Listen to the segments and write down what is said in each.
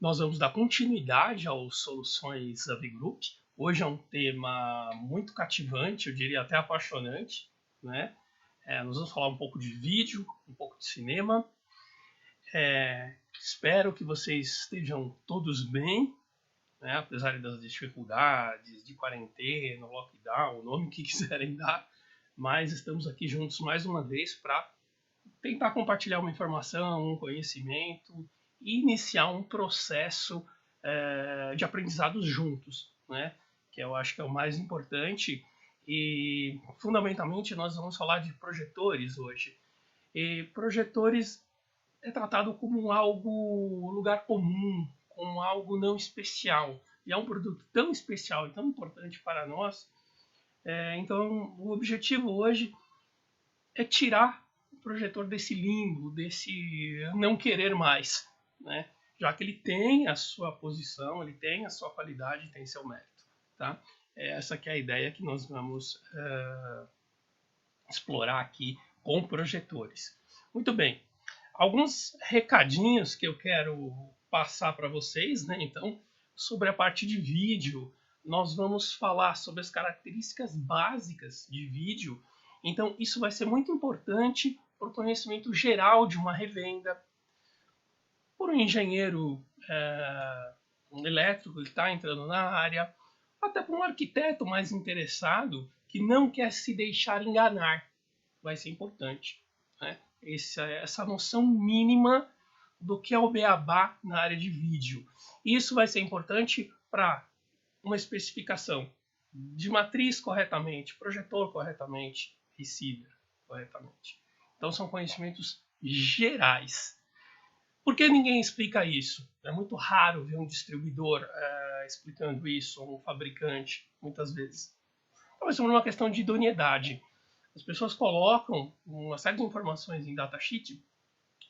nós vamos dar continuidade às soluções AV Group. Hoje é um tema muito cativante, eu diria até apaixonante, né? Nós vamos falar um pouco de vídeo, um pouco de cinema. Espero que vocês estejam todos bem, né? Apesar das dificuldades, de quarentena, lockdown, o nome que quiserem dar, mas estamos aqui juntos mais uma vez para tentar compartilhar uma informação, um conhecimento e iniciar um processo de aprendizados juntos, né? Que eu acho que é o mais importante. E fundamentalmente nós vamos falar de projetores hoje. E projetores é tratado como algo lugar comum, como algo não especial. E é um produto tão especial e tão importante para nós. Então o objetivo hoje é tirar o projetor desse limbo, desse não querer mais, né? Já que ele tem a sua posição, ele tem a sua qualidade, tem seu mérito, tá? Essa que é a ideia que nós vamos explorar aqui com projetores. Muito bem, alguns recadinhos que eu quero passar para vocês, né? Então, sobre a parte de vídeo, nós vamos falar sobre as características básicas de vídeo. Então, isso vai ser muito importante para o conhecimento geral de uma revenda, por um engenheiro elétrico que está entrando na área, até para um arquiteto mais interessado que não quer se deixar enganar. Vai ser importante, né? Essa noção mínima do que é o beabá na área de vídeo. Isso vai ser importante para uma especificação de matriz corretamente, projetor corretamente, receiver corretamente. Então são conhecimentos gerais. Por que ninguém explica isso? É muito raro ver um distribuidor explicando isso, ou um fabricante, muitas vezes. Talvez por uma questão de idoneidade. As pessoas colocam uma série de informações em datasheet,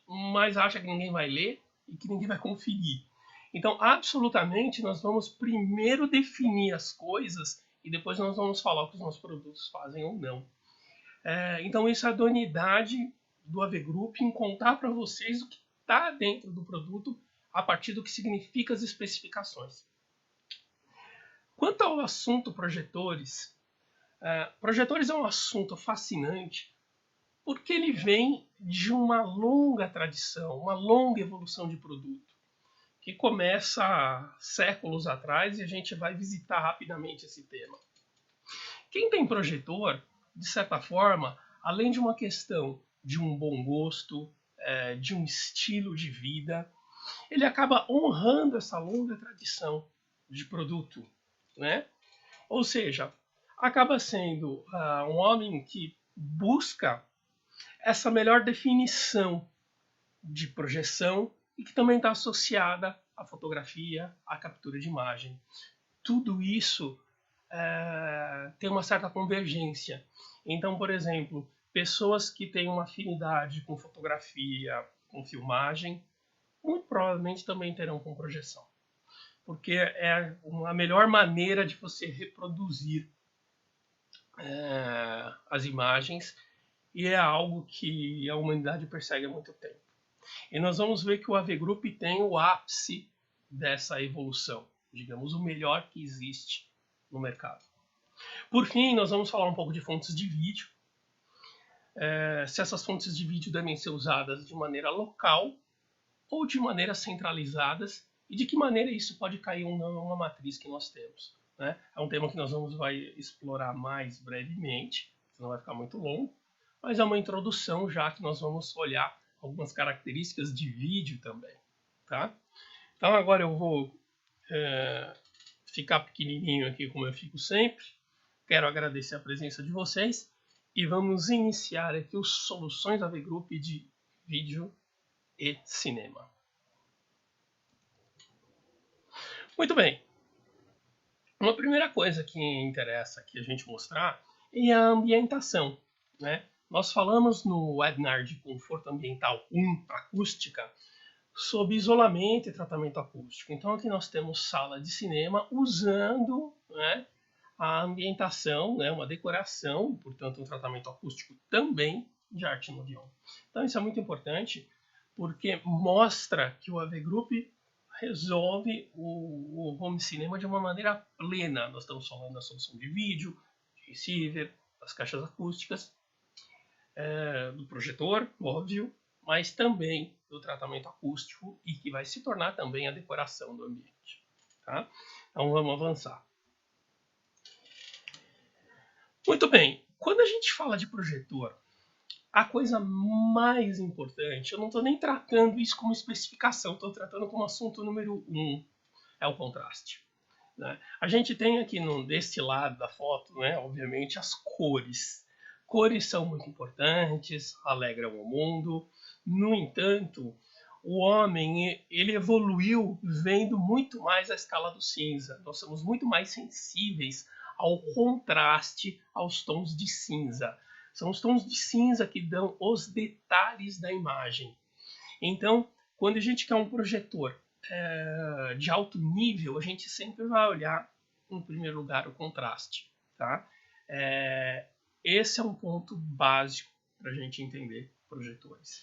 mas acham que ninguém vai ler e que ninguém vai conferir. Então, absolutamente, nós vamos primeiro definir as coisas e depois nós vamos falar o que os nossos produtos fazem ou não. Então, isso é a idoneidade do AV Group em contar para vocês o que está dentro do produto a partir do que significa as especificações. Quanto ao assunto projetores, projetores é um assunto fascinante porque ele vem de uma longa tradição, uma longa evolução de produto, que começa há séculos atrás e a gente vai visitar rapidamente esse tema. Quem tem projetor, de certa forma, além de uma questão de um bom gosto, de um estilo de vida, ele acaba honrando essa longa tradição de produto, né? Ou seja, acaba sendo um homem que busca essa melhor definição de projeção e que também está associada à fotografia, à captura de imagem. Tudo isso tem uma certa convergência. Então, por exemplo, pessoas que têm uma afinidade com fotografia, com filmagem, muito provavelmente também terão com projeção. Porque é a melhor maneira de você reproduzir as imagens e é algo que a humanidade persegue há muito tempo. E nós vamos ver que o AV Group tem o ápice dessa evolução, digamos, o melhor que existe no mercado. Por fim, nós vamos falar um pouco de fontes de vídeo, se essas fontes de vídeo devem ser usadas de maneira local ou de maneira centralizadas e de que maneira isso pode cair ou não numa matriz que nós temos, né? É um tema que nós vai explorar mais brevemente, senão vai ficar muito longo, mas é uma introdução já que nós vamos olhar algumas características de vídeo também, tá? Então agora eu vou ficar pequenininho aqui como eu fico sempre. Quero agradecer a presença de vocês e vamos iniciar aqui os Soluções AV Group de vídeo e cinema. Muito bem. Uma primeira coisa que interessa aqui a gente mostrar é a ambientação, né? Nós falamos no webinar de Conforto Ambiental 1, Acústica, sobre isolamento e tratamento acústico. Então aqui nós temos sala de cinema usando, né, a ambientação, né, uma decoração, portanto um tratamento acústico também de arte no avião. Então isso é muito importante porque mostra que o AV Group resolve o home cinema de uma maneira plena. Nós estamos falando da solução de vídeo, de receiver, das caixas acústicas, do projetor, óbvio, mas também do tratamento acústico e que vai se tornar também a decoração do ambiente. Tá? Então vamos avançar. Muito bem, quando a gente fala de projetor, a coisa mais importante, eu não estou nem tratando isso como especificação, estou tratando como assunto número 1, é o contraste. Né? A gente tem aqui deste lado da foto, né, obviamente, as cores. Cores são muito importantes, alegram o mundo. No entanto, o homem ele evoluiu vendo muito mais a escala do cinza. Nós somos muito mais sensíveis ao contraste, aos tons de cinza. São os tons de cinza que dão os detalhes da imagem. Então, quando a gente quer um projetor de alto nível, a gente sempre vai olhar, em primeiro lugar, o contraste. Tá? Esse é um ponto básico para a gente entender projetores.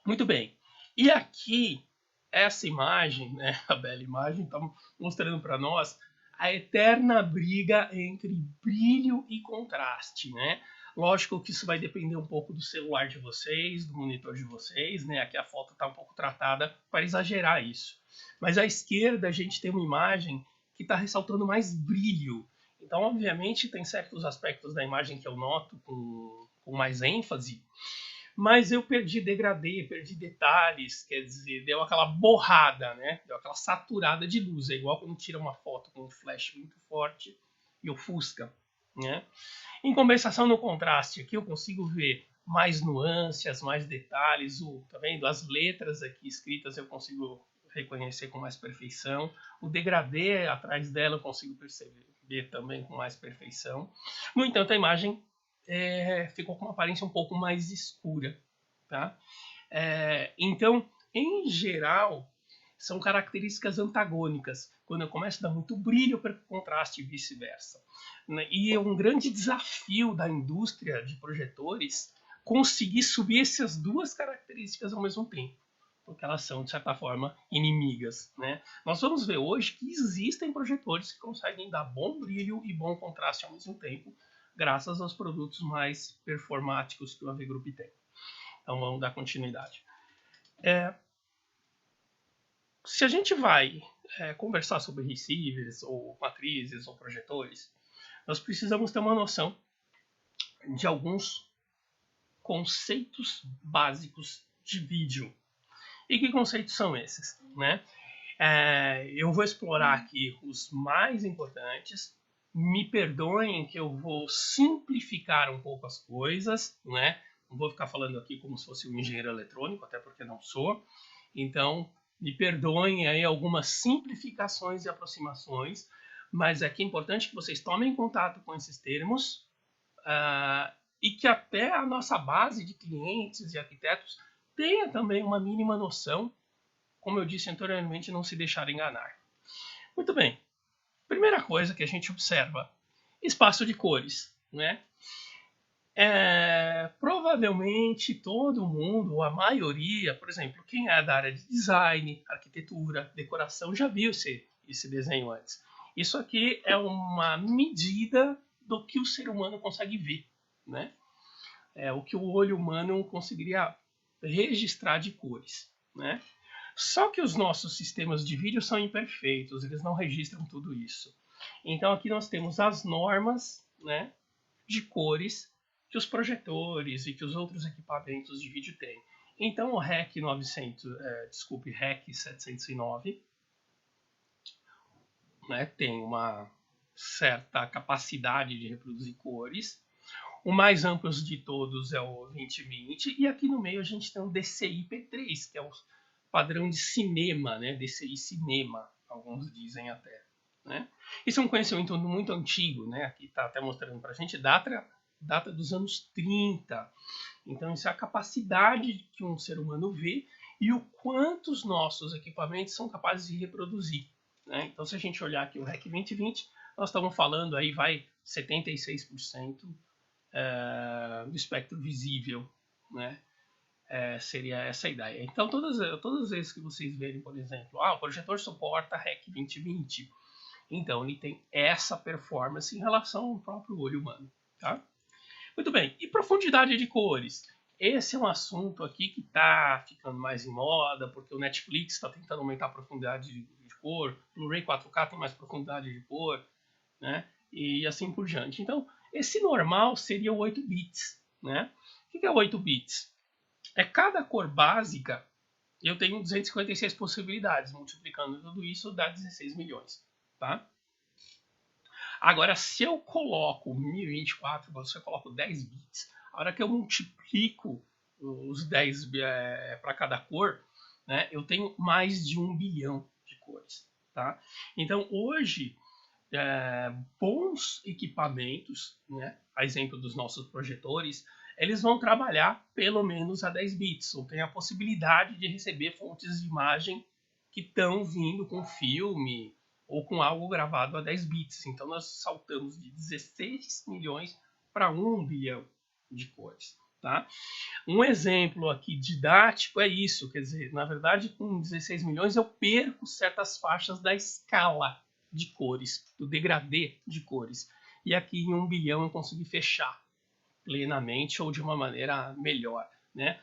Muito bem. E aqui, essa imagem, né, a bela imagem, está mostrando para nós a eterna briga entre brilho e contraste, né? Lógico que isso vai depender um pouco do celular de vocês, do monitor de vocês, né? Aqui a foto está um pouco tratada para exagerar isso. Mas à esquerda a gente tem uma imagem que está ressaltando mais brilho. Então, obviamente, tem certos aspectos da imagem que eu noto com mais ênfase, mas eu perdi degradê, perdi detalhes, quer dizer, deu aquela borrada, né? Deu aquela saturada de luz. É igual quando tira uma foto com um flash muito forte e ofusca, né? Em compensação, no contraste, aqui eu consigo ver mais nuances, mais detalhes. Tá vendo? As letras aqui escritas eu consigo reconhecer com mais perfeição. O degradê atrás dela eu consigo perceber também com mais perfeição. No entanto, a imagem ficou com uma aparência um pouco mais escura. Tá? Então, em geral, são características antagônicas. Quando eu começo a dar muito brilho, eu perco contraste e vice-versa. E é um grande desafio da indústria de projetores conseguir subir essas duas características ao mesmo tempo, porque elas são, de certa forma, inimigas. Né? Nós vamos ver hoje que existem projetores que conseguem dar bom brilho e bom contraste ao mesmo tempo, graças aos produtos mais performáticos que o AV Group tem. Então vamos dar continuidade. Se a gente vai conversar sobre receivers, ou matrizes, ou projetores, nós precisamos ter uma noção de alguns conceitos básicos de vídeo. E que conceitos são esses? Né? Eu vou explorar aqui os mais importantes. Me perdoem que eu vou simplificar um pouco as coisas, né? Não vou ficar falando aqui como se fosse um engenheiro eletrônico, até porque não sou. Então, me perdoem aí algumas simplificações e aproximações, mas aqui é importante que vocês tomem contato com esses termos e que até a nossa base de clientes e arquitetos tenha também uma mínima noção, como eu disse anteriormente, não se deixar enganar. Muito bem. Primeira coisa que a gente observa, espaço de cores, né? Provavelmente todo mundo, ou a maioria, por exemplo, quem é da área de design, arquitetura, decoração, já viu esse desenho antes. Isso aqui é uma medida do que o ser humano consegue ver, né? O que o olho humano conseguiria registrar de cores, né? Só que os nossos sistemas de vídeo são imperfeitos, eles não registram tudo isso. Então aqui nós temos as normas, né, de cores que os projetores e que os outros equipamentos de vídeo têm. Então o REC 709, né, tem uma certa capacidade de reproduzir cores. O mais amplo de todos é o 2020 e aqui no meio a gente tem o DCI P3, que é o padrão de cinema, né? DCI Cinema, alguns dizem até. Né? Isso é um conhecimento muito antigo, né? Aqui está até mostrando para a gente, data dos anos 30. Então isso é a capacidade que um ser humano vê e o quanto os nossos equipamentos são capazes de reproduzir. Né? Então se a gente olhar aqui o REC 2020, nós estamos falando aí, 76% do espectro visível, né? Seria essa a ideia. Então, todas as vezes que vocês verem, por exemplo, o projetor suporta REC 2020, então ele tem essa performance em relação ao próprio olho humano. Tá? Muito bem, e profundidade de cores? Esse é um assunto aqui que está ficando mais em moda, porque o Netflix está tentando aumentar a profundidade de cor, Blu-ray 4K tem mais profundidade de cor, né? E assim por diante. Então, esse normal seria o 8 bits. Né? O que é 8 bits? Cada cor básica, eu tenho 256 possibilidades, multiplicando tudo isso dá 16 milhões. Tá? Agora, se eu coloco 1024, você coloca 10 bits, a hora que eu multiplico os 10 para cada cor, né, eu tenho mais de 1 bilhão de cores. Tá? Então, hoje, bons equipamentos, né, a exemplo dos nossos projetores, eles vão trabalhar pelo menos a 10 bits, ou tem a possibilidade de receber fontes de imagem que estão vindo com filme ou com algo gravado a 10 bits. Então nós saltamos de 16 milhões para 1 bilhão de cores. Tá? Um exemplo aqui didático é isso, quer dizer, na verdade com 16 milhões eu perco certas faixas da escala de cores, do degradê de cores. E aqui em 1 bilhão eu consegui fechar plenamente ou de uma maneira melhor, né?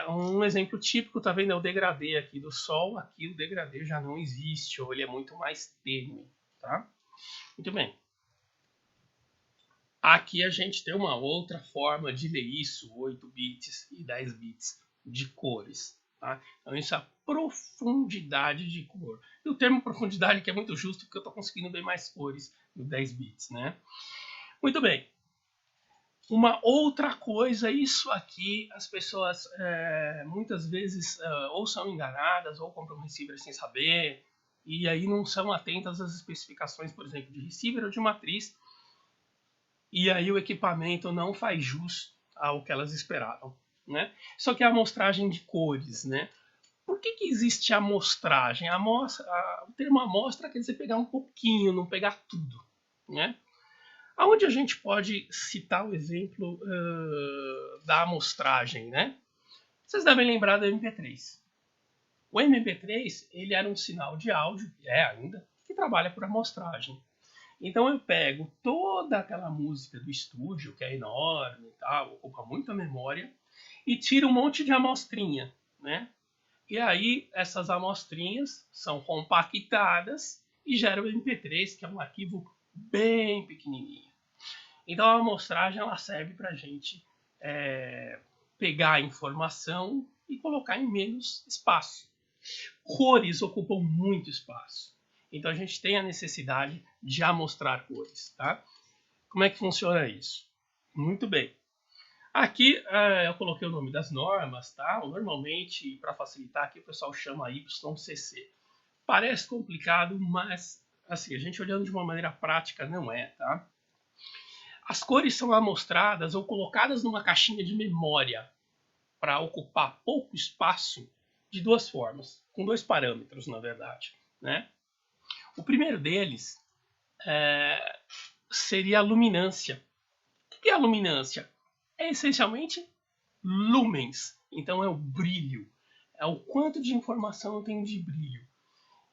Um exemplo típico, tá vendo? É o degradê aqui do Sol. Aqui o degradê já não existe, ou ele é muito mais tênue, tá? Muito bem. Aqui a gente tem uma outra forma de ler isso, 8 bits e 10 bits de cores, tá? Então isso é a profundidade de cor. E o termo profundidade que é muito justo, porque eu estou conseguindo ver mais cores no 10 bits, né? Muito bem. Uma outra coisa, isso aqui as pessoas muitas vezes ou são enganadas ou compram receiver sem saber e aí não são atentas às especificações, por exemplo, de receiver ou de matriz, e aí o equipamento não faz jus ao que elas esperavam, né? Só que a amostragem de cores, né? Por que existe a amostragem? O termo amostra quer dizer pegar um pouquinho, não pegar tudo, né? Aonde a gente pode citar o exemplo da amostragem, né? Vocês devem lembrar do MP3. O MP3 ele era um sinal de áudio, ainda, que trabalha por amostragem. Então eu pego toda aquela música do estúdio, que é enorme e tal, ocupa muita memória, e tiro um monte de amostrinha, né? E aí essas amostrinhas são compactadas e geram o MP3, que é um arquivo bem pequenininho. Então a amostragem ela serve para a gente pegar a informação e colocar em menos espaço. Cores ocupam muito espaço. Então a gente tem a necessidade de amostrar cores. Tá? Como é que funciona isso? Muito bem. Aqui eu coloquei o nome das normas. Tá? Normalmente, para facilitar, aqui o pessoal chama YCC. Parece complicado, mas assim, a gente olhando de uma maneira prática não é. Tá? As cores são amostradas ou colocadas numa caixinha de memória para ocupar pouco espaço de duas formas, com dois parâmetros, na verdade. Né? O primeiro deles seria a luminância. O que é a luminância? É essencialmente lumens. Então é o brilho. É o quanto de informação eu tenho de brilho.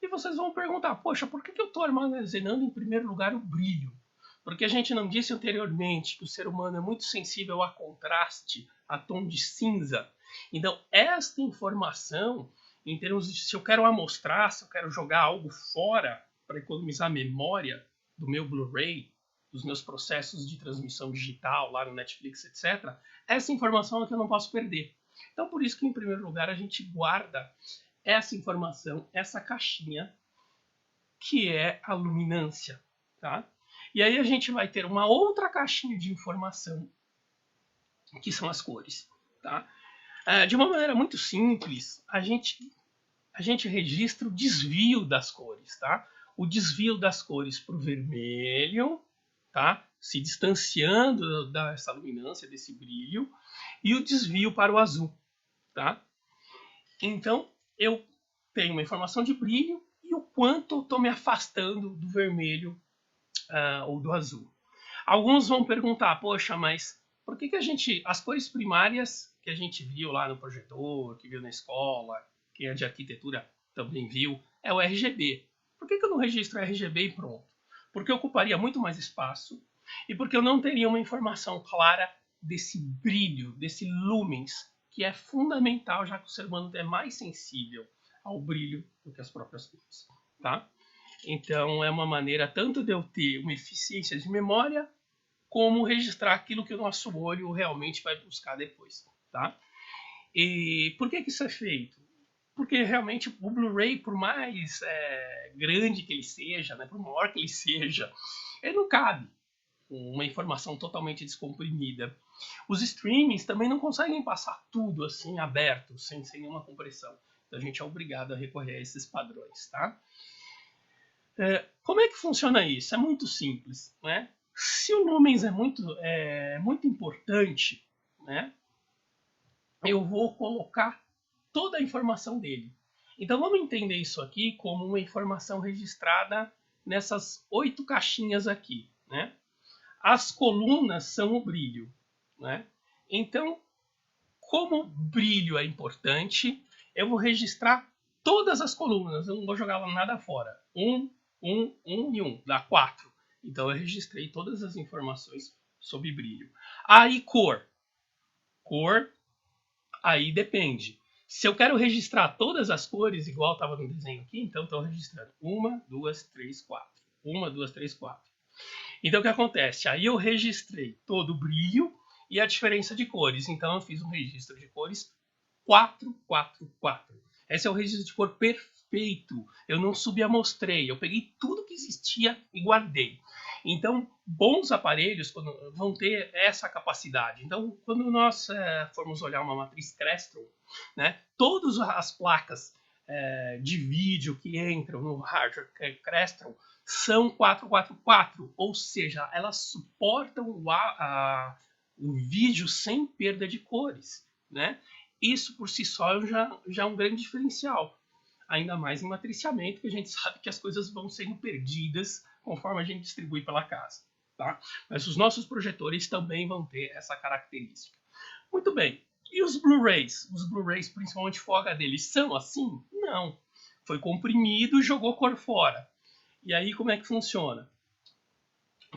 E vocês vão perguntar, poxa, por que eu estou armazenando em primeiro lugar o brilho? Porque a gente não disse anteriormente que o ser humano é muito sensível a contraste, a tom de cinza. Então, esta informação, em termos de se eu quero amostrar, se eu quero jogar algo fora para economizar memória do meu Blu-ray, dos meus processos de transmissão digital lá no Netflix, etc., essa informação é que eu não posso perder. Então, por isso que, em primeiro lugar, a gente guarda essa informação, essa caixinha, que é a luminância. Tá? E aí a gente vai ter uma outra caixinha de informação, que são as cores. Tá? De uma maneira muito simples, a gente registra o desvio das cores. Tá? O desvio das cores para o vermelho, tá? Se distanciando dessa luminância, desse brilho, e o desvio para o azul. Tá? Então, eu tenho uma informação de brilho e o quanto eu estou me afastando do vermelho ou do azul. Alguns vão perguntar, poxa, mas por que as cores primárias que a gente viu lá no projetor, que viu na escola, quem é de arquitetura também viu, é o RGB. Por que eu não registro RGB e pronto? Porque ocuparia muito mais espaço e porque eu não teria uma informação clara desse brilho, desse lumens, que é fundamental, já que o ser humano é mais sensível ao brilho do que as próprias cores, tá? Então é uma maneira tanto de eu ter uma eficiência de memória, como registrar aquilo que o nosso olho realmente vai buscar depois, tá? E por que isso é feito? Porque realmente o Blu-ray, por mais grande que ele seja, né, por maior que ele seja, ele não cabe uma informação totalmente descomprimida. Os streamings também não conseguem passar tudo assim aberto, sem nenhuma compressão. Então a gente é obrigado a recorrer a esses padrões, tá? Como é que funciona isso? É muito simples, né? Se o lumens é muito importante, né, eu vou colocar toda a informação dele. Então vamos entender isso aqui como uma informação registrada nessas 8 caixinhas aqui, né? As colunas são o brilho, né? Então, como brilho é importante, eu vou registrar todas as colunas, eu não vou jogar nada fora. 1, 1, 1 e 1, dá 4. Então eu registrei todas as informações sobre brilho. Aí cor. Cor, aí depende. Se eu quero registrar todas as cores, igual estava no desenho aqui, então estou registrando 1, 2, 3, 4. 1, 2, 3, 4. Então o que acontece? Aí eu registrei todo o brilho e a diferença de cores. Então eu fiz um registro de cores 4, 4, 4. Esse é o registro de cor perfeito. Eu não subamostrei, eu peguei tudo que existia e guardei. Então, bons aparelhos vão ter essa capacidade. Então, quando nós formos olhar uma matriz Crestron, né, todas as placas de vídeo que entram no hardware Crestron são 444, ou seja, elas suportam o vídeo sem perda de cores, né? Isso por si só já é um grande diferencial, ainda mais em matriciamento, que a gente sabe que as coisas vão sendo perdidas conforme a gente distribui pela casa, tá? Mas os nossos projetores também vão ter essa característica. Muito bem. E os Blu-rays? Os Blu-rays, principalmente Full HD, eles são assim? Não. Foi comprimido e jogou cor fora. E aí como é que funciona?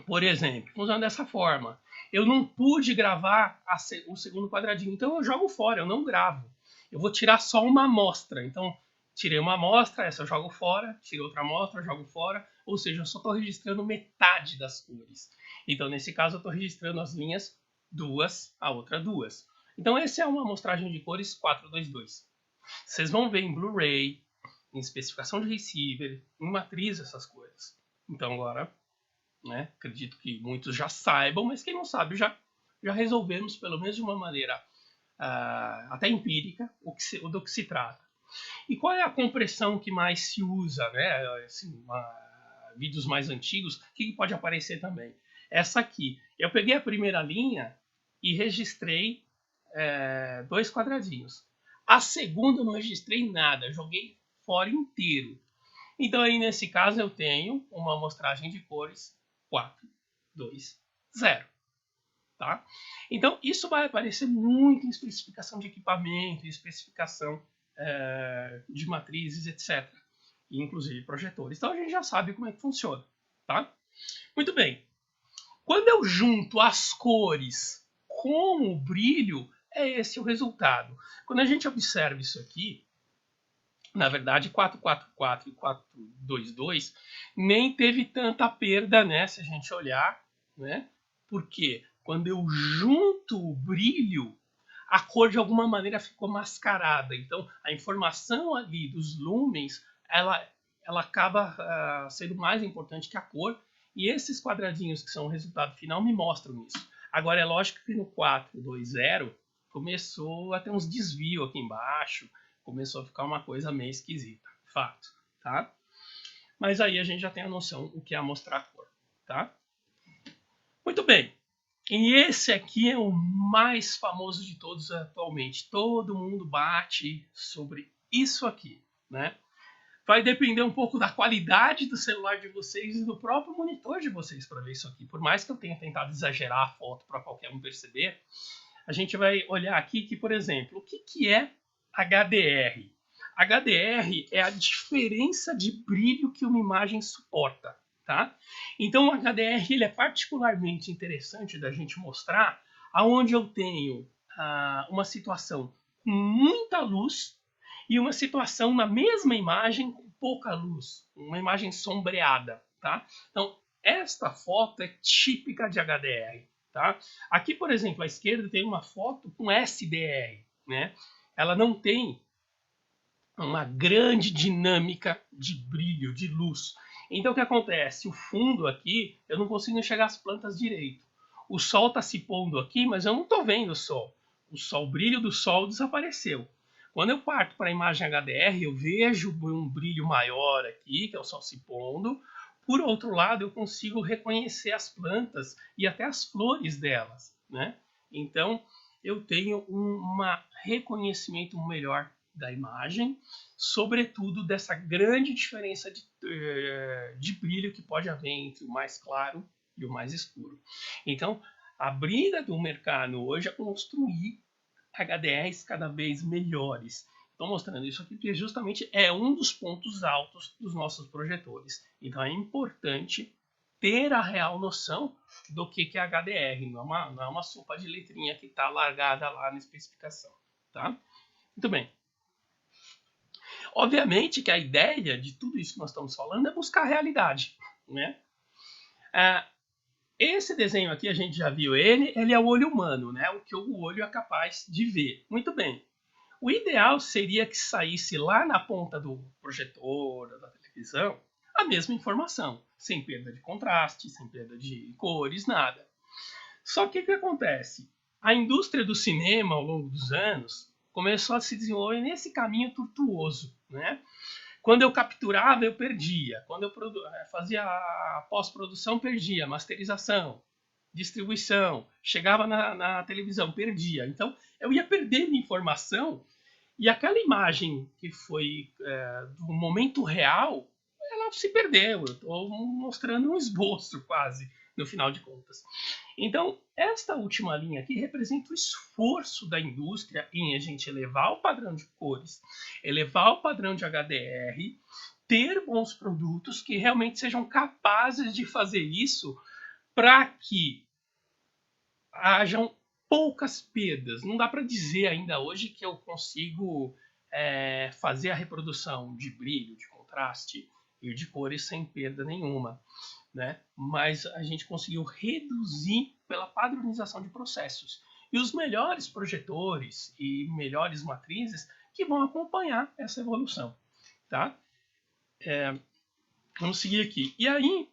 Por exemplo, funciona dessa forma. Eu não pude gravar o segundo quadradinho, então eu jogo fora, eu não gravo. Eu vou tirar só uma amostra. Então, tirei uma amostra, essa eu jogo fora, tirei outra amostra, jogo fora. Ou seja, eu só estou registrando metade das cores. Então, nesse caso, eu estou registrando as linhas 2, a outra 2. Então, essa é uma amostragem de cores 422. Vocês vão ver em Blu-ray, em especificação de receiver, em matriz, essas coisas. Então, agora, né, acredito que muitos já saibam, mas quem não sabe, já resolvemos, pelo menos de uma maneira até empírica, do que se trata. E qual é a compressão que mais se usa, né? Assim, vídeos mais antigos, o que pode aparecer também? Essa aqui. Eu peguei a primeira linha e registrei 2 quadradinhos. A segunda eu não registrei nada, joguei fora inteiro. Então aí nesse caso eu tenho uma amostragem de cores 4, 2, 0. Tá? Então isso vai aparecer muito em especificação de equipamento, em especificação de matrizes, etc. E, inclusive projetores. Então a gente já sabe como é que funciona. Tá? Muito bem. Quando eu junto as cores com o brilho, é esse o resultado. Quando a gente observa isso aqui, na verdade 444 e 422 nem teve tanta perda, né, se a gente olhar, né? Porque quando eu junto o brilho, a cor de alguma maneira ficou mascarada. Então a informação ali dos lumens, ela acaba sendo mais importante que a cor. E esses quadradinhos que são o resultado final me mostram isso. Agora é lógico que no 420 começou a ter uns desvios aqui embaixo, começou a ficar uma coisa meio esquisita, fato, tá? Mas aí a gente já tem a noção do que é mostrar a cor, tá? Muito bem. E esse aqui é o mais famoso de todos atualmente. Todo mundo bate sobre isso aqui, né? Vai depender um pouco da qualidade do celular de vocês e do próprio monitor de vocês para ver isso aqui. Por mais que eu tenha tentado exagerar a foto para qualquer um perceber, a gente vai olhar aqui que, por exemplo, o que é HDR? HDR é a diferença de brilho que uma imagem suporta, tá? Então, o HDR ele é particularmente interessante da gente mostrar aonde eu tenho uma situação com muita luz e uma situação na mesma imagem com pouca luz, uma imagem sombreada, tá? Então, esta foto é típica de HDR, tá? Aqui, por exemplo, à esquerda tem uma foto com SDR, né? Ela não tem uma grande dinâmica de brilho, de luz. Então, o que acontece? O fundo aqui, eu não consigo enxergar as plantas direito. O sol está se pondo aqui, mas eu não estou vendo o sol. O brilho do sol desapareceu. Quando eu parto para a imagem HDR, eu vejo um brilho maior aqui, que é o sol se pondo. Por outro lado, eu consigo reconhecer as plantas e até as flores delas, né? Então, eu tenho um reconhecimento melhor da imagem, sobretudo dessa grande diferença de brilho que pode haver entre o mais claro e o mais escuro. Então, a briga do mercado hoje é construir HDRs cada vez melhores. Estou mostrando isso aqui porque justamente é um dos pontos altos dos nossos projetores. Então é importante ter a real noção do que é HDR, não é uma sopa de letrinha que está largada lá na especificação. Tá? Muito bem. Obviamente que a ideia de tudo isso que nós estamos falando é buscar a realidade, né? Esse desenho aqui, a gente já viu ele é o olho humano, né? O que o olho é capaz de ver. Muito bem. O ideal seria que saísse lá na ponta do projetor, da televisão, a mesma informação, sem perda de contraste, sem perda de cores, nada. Só que o que acontece? A indústria do cinema, ao longo dos anos, começou a se desenvolver nesse caminho tortuoso, né? Quando eu capturava, eu perdia. Quando eu fazia a pós-produção, perdia. Masterização, distribuição, chegava na televisão, perdia. Então, eu ia perdendo informação e aquela imagem que foi do momento real, ela se perdeu. Eu estou mostrando um esboço quase, no final de contas. Então, esta última linha aqui representa o esforço da indústria em a gente elevar o padrão de cores, elevar o padrão de HDR, ter bons produtos que realmente sejam capazes de fazer isso para que hajam poucas perdas. Não dá para dizer ainda hoje que eu consigo fazer a reprodução de brilho, de contraste e de cores sem perda nenhuma, né? Mas a gente conseguiu reduzir pela padronização de processos. E os melhores projetores e melhores matrizes que vão acompanhar essa evolução, tá? Vamos seguir aqui. E aí,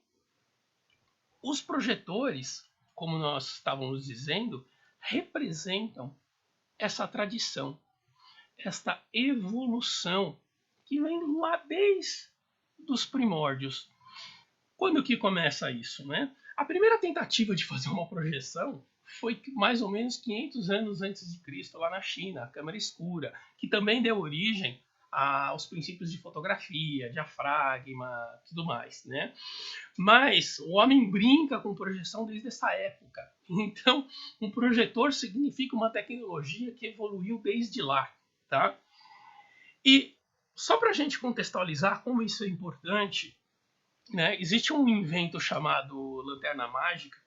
os projetores, como nós estávamos dizendo, representam essa tradição, esta evolução que vem lá desde os primórdios. Quando que começa isso, né? A primeira tentativa de fazer uma projeção foi mais ou menos 500 anos antes de Cristo, lá na China, a câmera escura, que também deu origem aos princípios de fotografia, diafragma, tudo mais, né? Mas o homem brinca com projeção desde essa época. Então, um projetor significa uma tecnologia que evoluiu desde lá, tá? E só para a gente contextualizar como isso é importante, né, existe um invento chamado lanterna mágica,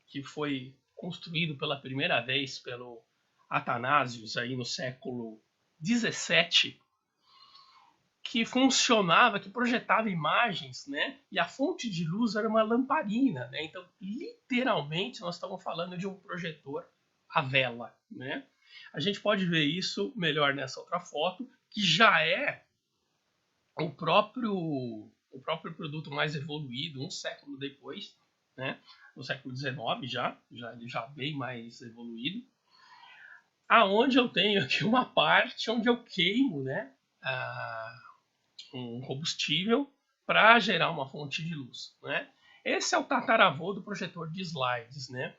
que foi construído pela primeira vez pelo Athanasius aí no século 17, que funcionava, que projetava imagens, né? E a fonte de luz era uma lamparina, né? Então, literalmente, nós estamos falando de um projetor à vela, né? A gente pode ver isso melhor nessa outra foto, que já é o próprio produto mais evoluído, um século depois, né? No século XIX já bem mais evoluído, aonde eu tenho aqui uma parte onde eu queimo, né? Um combustível para gerar uma fonte de luz, né? Esse é o tataravô do projetor de slides, né?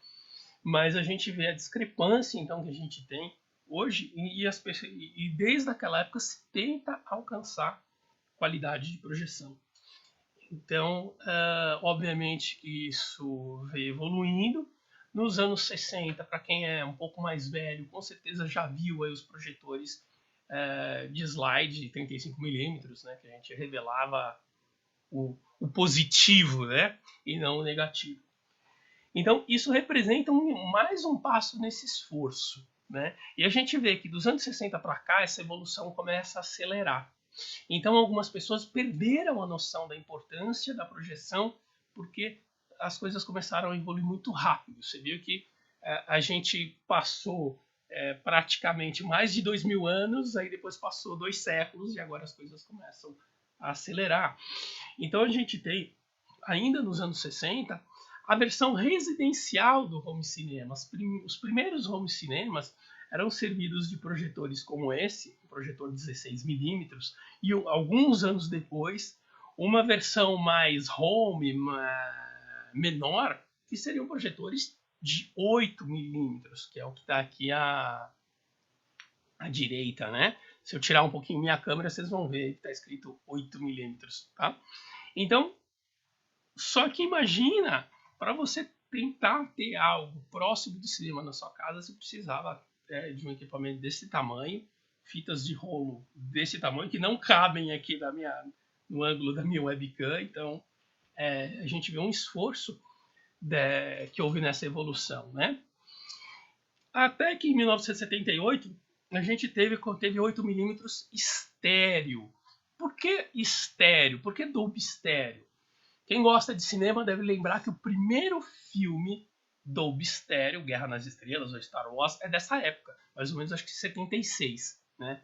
Mas a gente vê a discrepância então que a gente tem hoje e desde aquela época se tenta alcançar qualidade de projeção. Então, obviamente que isso veio evoluindo, Nos anos 60, para quem é um pouco mais velho, com certeza já viu aí os projetores de slide de 35mm, né, que a gente revelava o positivo, né, e não o negativo. Então, isso representa mais um passo nesse esforço, né? E a gente vê que dos anos 60 para cá, essa evolução começa a acelerar. Então, algumas pessoas perderam a noção da importância da projeção porque as coisas começaram a evoluir muito rápido. Você viu que a gente passou praticamente mais de 2000 anos, aí depois passou 2 séculos e agora as coisas começam a acelerar. Então, a gente tem, ainda nos anos 60, a versão residencial do home cinema. Os primeiros home cinemas eram servidos de projetores como esse, um projetor 16mm, e alguns anos depois, uma versão mais home, menor, que seriam projetores de 8mm, que é o que está aqui à direita, né? Se eu tirar um pouquinho minha câmera, vocês vão ver que está escrito 8mm, tá? Então, só que imagina, para você tentar ter algo próximo do cinema na sua casa, você precisava de um equipamento desse tamanho, fitas de rolo desse tamanho, que não cabem aqui no ângulo da minha webcam. Então, a gente vê um esforço que houve nessa evolução, né? Até que em 1978, a gente teve 8mm estéreo. Por que estéreo? Por que Dolby estéreo? Quem gosta de cinema deve lembrar que o primeiro filme Dolby Stereo, Guerra nas Estrelas ou Star Wars, é dessa época, mais ou menos acho que 76, né?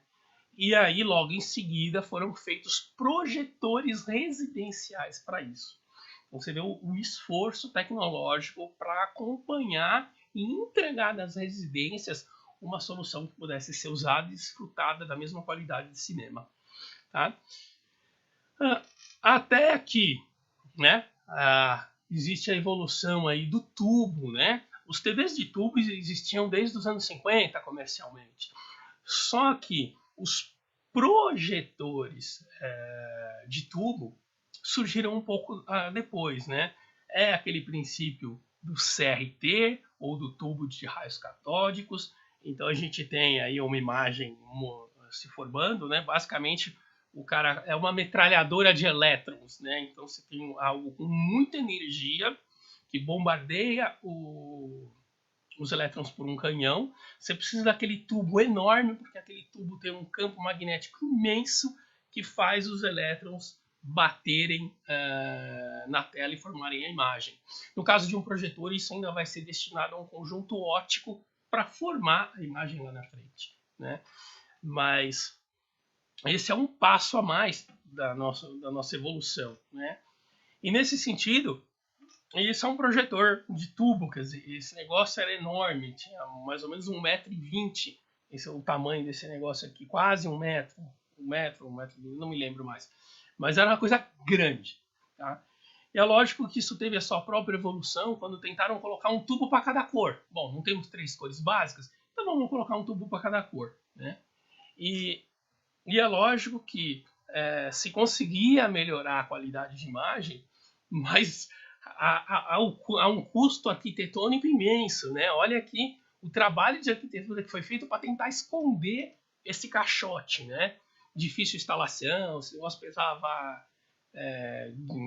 E aí logo em seguida foram feitos projetores residenciais para isso. Então você vê o esforço tecnológico para acompanhar e entregar nas residências uma solução que pudesse ser usada e desfrutada da mesma qualidade de cinema, tá? Até aqui, né? Existe a evolução aí do tubo, né? Os TVs de tubo existiam desde os anos 50 comercialmente. Só que os projetores de tubo surgiram um pouco depois, né? É aquele princípio do CRT ou do tubo de raios catódicos. Então a gente tem aí uma imagem se formando, né? Basicamente o cara é uma metralhadora de elétrons, né? Então você tem algo com muita energia que bombardeia os elétrons por um canhão. Você precisa daquele tubo enorme, porque aquele tubo tem um campo magnético imenso que faz os elétrons baterem na tela e formarem a imagem. No caso de um projetor, isso ainda vai ser destinado a um conjunto óptico para formar a imagem lá na frente, né? Mas esse é um passo a mais da nossa evolução, né? E nesse sentido, isso é um projetor de tubo, quer dizer, esse negócio era enorme, tinha mais ou menos 1,20 m. Esse é o tamanho desse negócio aqui, quase 1 metro, não me lembro mais. Mas era uma coisa grande, tá? E é lógico que isso teve a sua própria evolução quando tentaram colocar um tubo para cada cor. Bom, não temos 3 cores básicas, então vamos colocar um tubo para cada cor, né? E é lógico que se conseguia melhorar a qualidade de imagem, mas há um custo arquitetônico imenso, né? Olha aqui o trabalho de arquitetura que foi feito para tentar esconder esse caixote, né? Difícil instalação, esse negócio pesava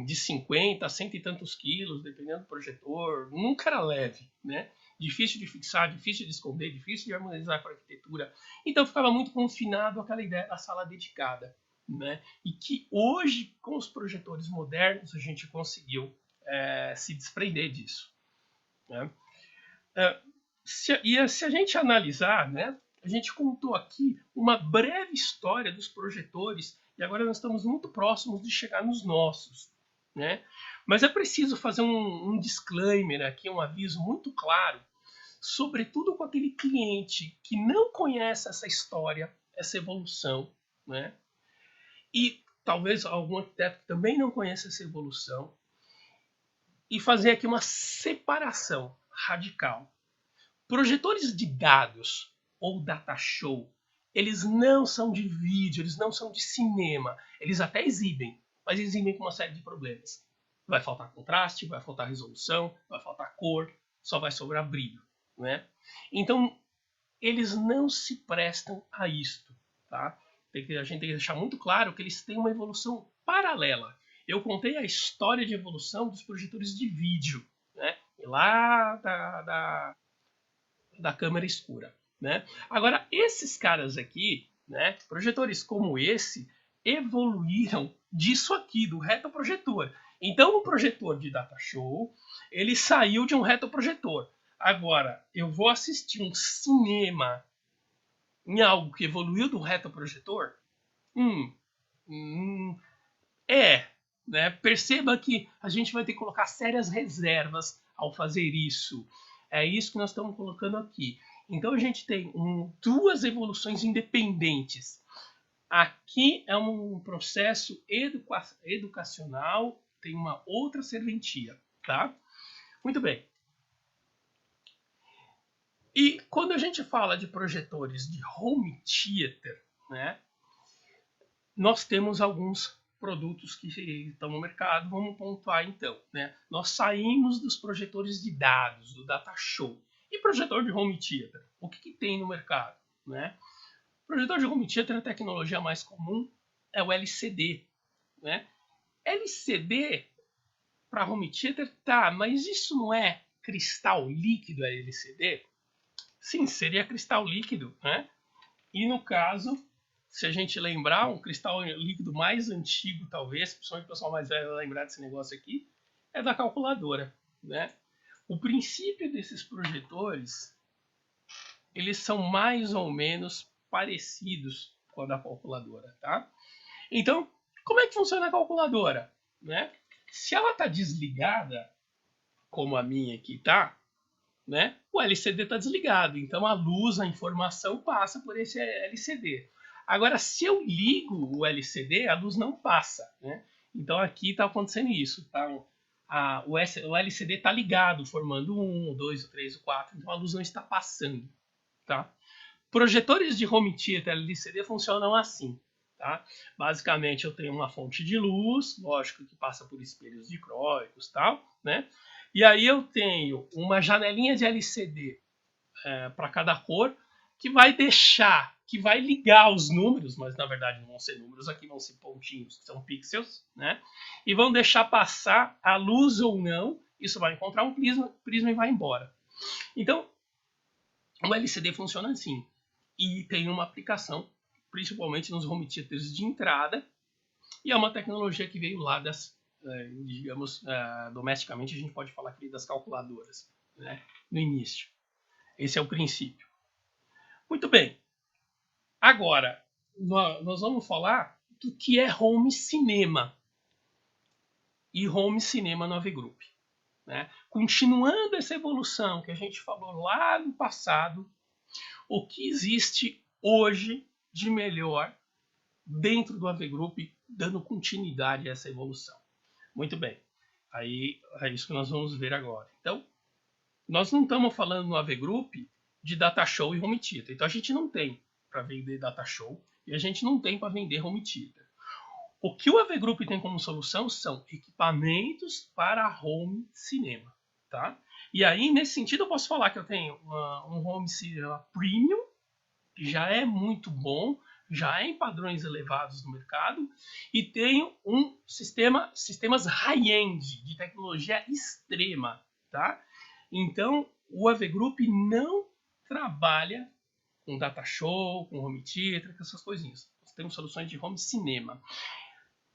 de 50 a 100 e tantos quilos, dependendo do projetor, nunca era leve, né? Difícil de fixar, difícil de esconder, difícil de harmonizar com a arquitetura. Então ficava muito confinado àquela ideia da sala dedicada, né? E que hoje, com os projetores modernos, a gente conseguiu se desprender disso, né? Se a gente analisar, né, a gente contou aqui uma breve história dos projetores e agora nós estamos muito próximos de chegar nos nossos, né? Mas é preciso fazer um disclaimer aqui, um aviso muito claro, sobretudo com aquele cliente que não conhece essa história, essa evolução, né? E talvez algum arquiteto que também não conhece essa evolução, e fazer aqui uma separação radical. Projetores de dados ou data show, eles não são de vídeo, eles não são de cinema. Eles até exibem, mas exibem com uma série de problemas. Vai faltar contraste, vai faltar resolução, vai faltar cor, só vai sobrar brilho, né? Então, eles não se prestam a isto, tá? A gente tem que deixar muito claro que eles têm uma evolução paralela. Eu contei a história de evolução dos projetores de vídeo, né? Lá da câmera escura, né? Agora, esses caras aqui, né? Projetores como esse, evoluíram disso aqui, do retroprojetor. Então, o projetor de data show, ele saiu de um retroprojetor. Agora, eu vou assistir um cinema em algo que evoluiu do retroprojetor? Né? Perceba que a gente vai ter que colocar sérias reservas ao fazer isso. É isso que nós estamos colocando aqui. Então a gente tem duas evoluções independentes. Aqui é um processo educacional, tem uma outra serventia, tá? Muito bem. E quando a gente fala de projetores de home theater, né, nós temos alguns produtos que estão no mercado. Vamos pontuar então, né? Nós saímos dos projetores de dados, do data show. E projetor de home theater? O que tem no mercado, né? Projetor de home theater, a tecnologia mais comum é o LCD, né? LCD para home theater, tá, mas isso não é cristal líquido LCD? Sim, seria cristal líquido, né? E no caso, se a gente lembrar, um cristal líquido mais antigo, talvez, principalmente o pessoal mais velho vai lembrar desse negócio aqui, é da calculadora, né? O princípio desses projetores, eles são mais ou menos parecidos com a da calculadora, tá? Então, como é que funciona a calculadora, né? Se ela está desligada, como a minha aqui tá, né? O LCD está desligado, então a luz, a informação passa por esse LCD. Agora, se eu ligo o LCD, a luz não passa, né? Então aqui está acontecendo isso, tá? O LCD está ligado, formando 1, o 2, o 3, o 4, então a luz não está passando, tá? Projetores de home theater LCD funcionam assim, tá? Basicamente eu tenho uma fonte de luz, lógico que passa por espelhos dicróicos, tal, né? E aí eu tenho uma janelinha de LCD para cada cor que vai ligar os números, mas na verdade não vão ser números, aqui vão ser pontinhos, que são pixels, né? E vão deixar passar a luz ou não, isso vai encontrar um prisma e vai embora. Então, o LCD funciona assim, e tem uma aplicação, principalmente nos home theaters de entrada, e é uma tecnologia que veio lá digamos, domesticamente a gente pode falar que veio das calculadoras, né? No início. Esse é o princípio. Muito bem. Agora, nós vamos falar do que é home cinema e home cinema no AV-Group, né? Continuando essa evolução que a gente falou lá no passado, o que existe hoje de melhor dentro do AV-Group, dando continuidade a essa evolução. Muito bem. Aí é isso que nós vamos ver agora. Então, nós não estamos falando no AV-Group de data show e home theater. Então a gente não tem para vender data show e a gente não tem para vender home theater. O que o AV-Group tem como solução são equipamentos para home cinema, tá? E aí, nesse sentido, eu posso falar que eu tenho um home cinema premium, que já é muito bom, já é em padrões elevados no mercado, e tenho sistemas high-end, de tecnologia extrema, tá? Então, o AV-Group não trabalha com data show, com home theater, com essas coisinhas. Nós temos soluções de home cinema.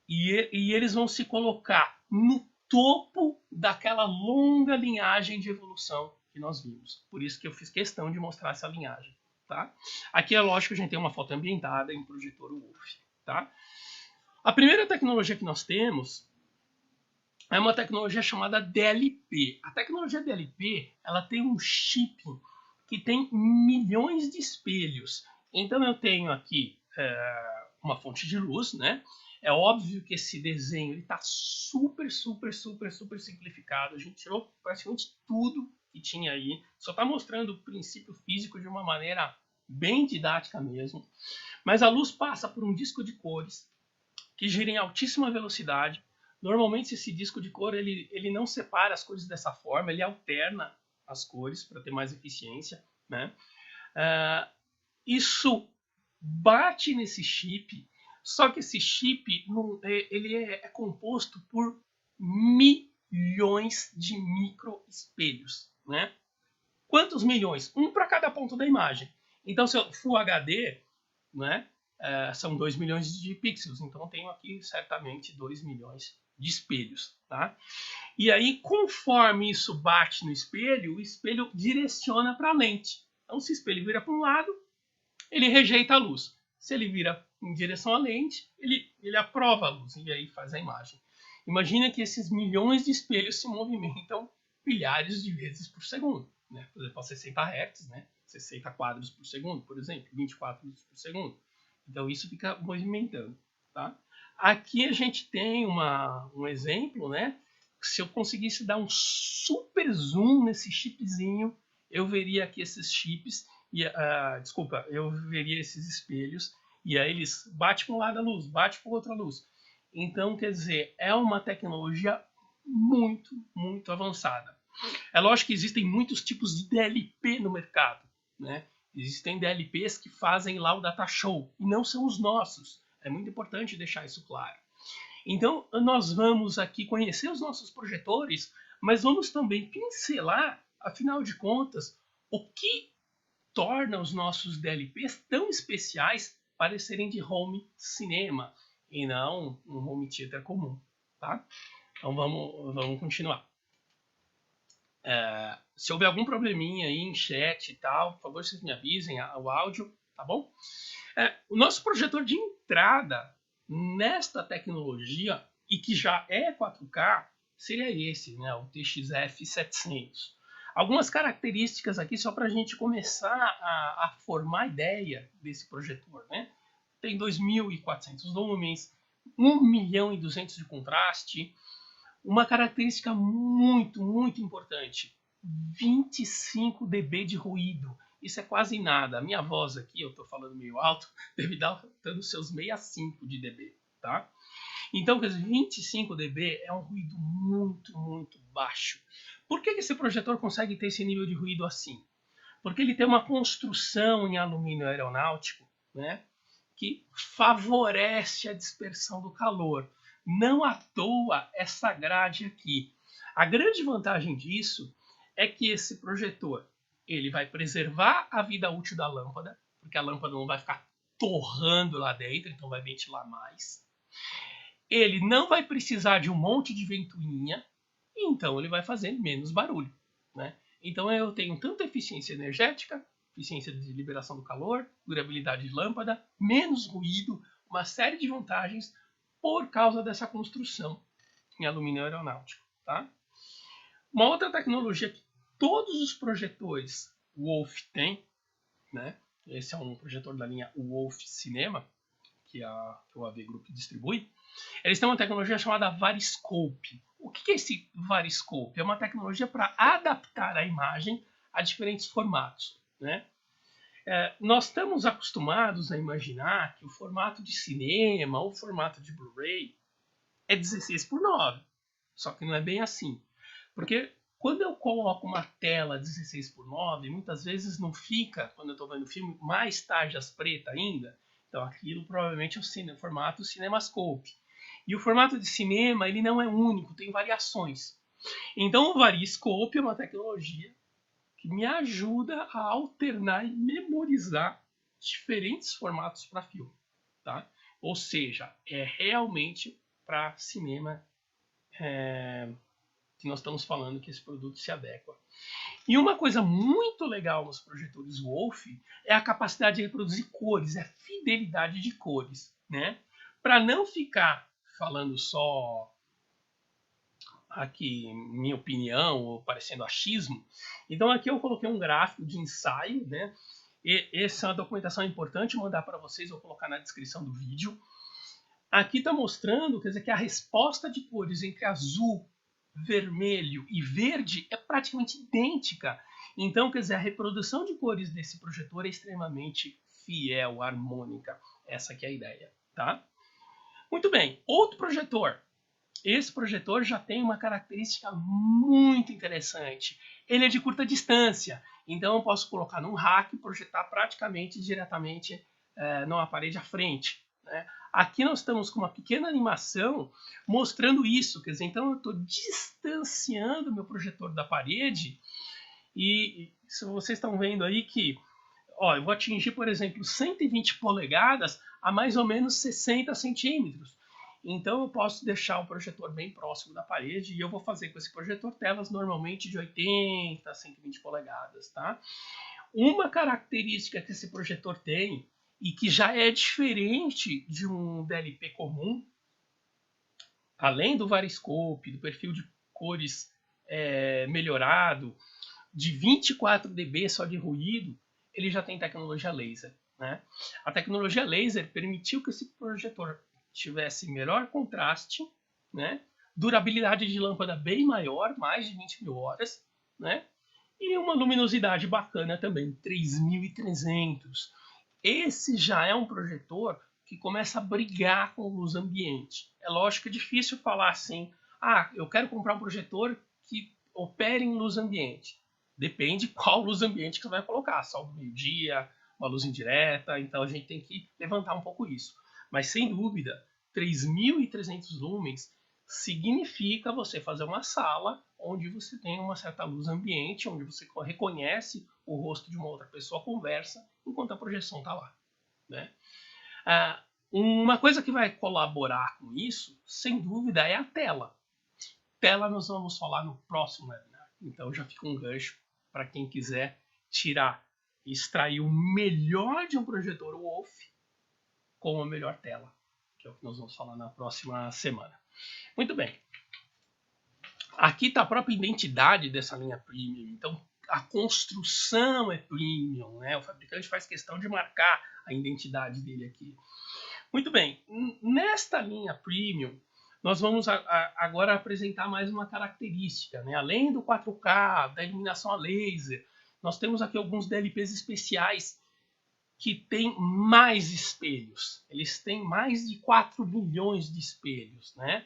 E eles vão se colocar no topo daquela longa linhagem de evolução que nós vimos. Por isso que eu fiz questão de mostrar essa linhagem. Tá? Aqui é lógico que a gente tem uma foto ambientada em projetor Wolf. Tá? A primeira tecnologia que nós temos é uma tecnologia chamada DLP. A tecnologia DLP, ela tem um chip que tem milhões de espelhos. Então eu tenho aqui uma fonte de luz, né? É óbvio que esse desenho está super simplificado. A gente tirou praticamente tudo que tinha aí. Só está mostrando o princípio físico de uma maneira bem didática mesmo. Mas a luz passa por um disco de cores que gira em altíssima velocidade. Normalmente esse disco de cor ele não separa as cores dessa forma, ele alterna as cores para ter mais eficiência, né? Isso bate nesse chip, só que esse chip ele é composto por milhões de microespelhos, né? Quantos milhões? Um para cada ponto da imagem. Então, se eu Full HD, né, são 2 milhões de pixels. Então, eu tenho aqui certamente 2 milhões de espelhos. Tá? E aí, conforme isso bate no espelho, o espelho direciona para a lente. Então, se o espelho vira para um lado, ele rejeita a luz. Se ele vira em direção à lente, ele aprova a luz e aí faz a imagem. Imagina que esses milhões de espelhos se movimentam milhares de vezes por segundo. Né? Por exemplo, a 60 Hz, né? 60 quadros por segundo, por exemplo, 24 quadros por segundo. Então isso fica movimentando. Tá? Aqui a gente tem um exemplo, né? Se eu conseguisse dar um super zoom nesse chipzinho, eu veria aqui esses chips, eu veria esses espelhos, e aí eles batem para um lado a luz, batem para o outro a luz. Então, quer dizer, é uma tecnologia muito, muito avançada. É lógico que existem muitos tipos de DLP no mercado, né? Existem DLPs que fazem lá o data show, e não são os nossos. É muito importante deixar isso claro. Então, nós vamos aqui conhecer os nossos projetores, mas vamos também pincelar, afinal de contas, o que torna os nossos DLPs tão especiais para serem de home cinema e não um home theater comum. Tá? Então, vamos continuar. Se houver algum probleminha aí em chat e tal, por favor, vocês me avisem o áudio, tá bom? O nosso projetor de entrada nesta tecnologia, e que já é 4K, seria esse, né, o TXF700. Algumas características aqui só para a gente começar a formar ideia desse projetor. Né? Tem 2.400 lumens, 1.200.000 de contraste. Uma característica muito, muito importante, 25 dB de ruído. Isso é quase nada. A minha voz aqui, eu estou falando meio alto, deve dar dando seus 65 de dB. Tá? Então, 25 dB é um ruído muito, muito baixo. Por que esse projetor consegue ter esse nível de ruído assim? Porque ele tem uma construção em alumínio aeronáutico, né, que favorece a dispersão do calor. Não à toa essa grade aqui. A grande vantagem disso é que esse projetor ele vai preservar a vida útil da lâmpada, porque a lâmpada não vai ficar torrando lá dentro, então vai ventilar mais. Ele não vai precisar de um monte de ventoinha, então ele vai fazer menos barulho. Né? Então eu tenho tanto eficiência energética, eficiência de liberação do calor, durabilidade de lâmpada, menos ruído, uma série de vantagens por causa dessa construção em alumínio aeronáutico. Tá? Uma outra tecnologia que todos os projetores Wolf têm, né? Esse é um projetor da linha Wolf Cinema, que o AV Group distribui. Eles têm uma tecnologia chamada Variscope. O que é esse Variscope? É uma tecnologia para adaptar a imagem a diferentes formatos. Né? Nós estamos acostumados a imaginar que o formato de cinema ou o formato de Blu-ray é 16:9. Só que não é bem assim. Porque quando eu coloco uma tela 16:9, muitas vezes não fica, quando eu estou vendo o filme, mais tarjas preta ainda. Então aquilo provavelmente é o formato CinemaScope. E o formato de cinema ele não é único, tem variações. Então o Variscope é uma tecnologia que me ajuda a alternar e memorizar diferentes formatos para filme. Tá? Ou seja, é realmente para cinema que nós estamos falando que esse produto se adequa. E uma coisa muito legal nos projetores Wolf é a capacidade de reproduzir cores, a fidelidade de cores. Né? Para não ficar falando só aqui minha opinião ou parecendo achismo, então aqui eu coloquei um gráfico de ensaio, né? E essa é uma documentação importante, mandar para vocês, vou colocar na descrição do vídeo. Aqui está mostrando, quer dizer, que a resposta de cores entre azul, vermelho e verde é praticamente idêntica. Então, quer dizer, a reprodução de cores desse projetor é extremamente fiel, harmônica. Essa aqui é a ideia, tá? Muito bem, outro projetor esse projetor já tem uma característica muito interessante. Ele é de curta distância, então eu posso colocar num rack e projetar praticamente diretamente numa parede à frente, né? Aqui nós estamos com uma pequena animação mostrando isso, quer dizer, então eu estou distanciando meu projetor da parede e se vocês estão vendo aí que eu vou atingir, por exemplo, 120 polegadas a mais ou menos 60 centímetros. Então eu posso deixar o projetor bem próximo da parede e eu vou fazer com esse projetor telas normalmente de 80 a 120 polegadas, tá? Uma característica que esse projetor tem e que já é diferente de um DLP comum, além do Variscope, do perfil de cores melhorado, de 24 dB só de ruído, ele já tem tecnologia laser, né? A tecnologia laser permitiu que esse projetor tivesse melhor contraste, né? Durabilidade de lâmpada bem maior, mais de 20 mil horas, né? E uma luminosidade bacana também, 3300. Esse já é um projetor que começa a brigar com luz ambiente. É lógico que é difícil falar assim, eu quero comprar um projetor que opere em luz ambiente. Depende qual luz ambiente que você vai colocar, sol do meio-dia, uma luz indireta, então a gente tem que levantar um pouco isso. Mas sem dúvida, 3.300 lumens significa você fazer uma sala onde você tem uma certa luz ambiente, onde você reconhece o rosto de uma outra pessoa, conversa, enquanto a projeção está lá, né? Uma coisa que vai colaborar com isso, sem dúvida, é a tela. Tela nós vamos falar no próximo webinar, então já fica um gancho para quem quiser tirar, extrair o melhor de um projetor Wolf com a melhor tela, que é o que nós vamos falar na próxima semana. Muito bem. Aqui está a própria identidade dessa linha Premium. Então, a construção é Premium, né? O fabricante faz questão de marcar a identidade dele aqui. Muito bem. Nesta linha Premium, nós vamos agora apresentar mais uma característica, né? Além do 4K, da iluminação a laser, nós temos aqui alguns DLPs especiais que têm mais espelhos. Eles têm mais de 4 bilhões de espelhos, né?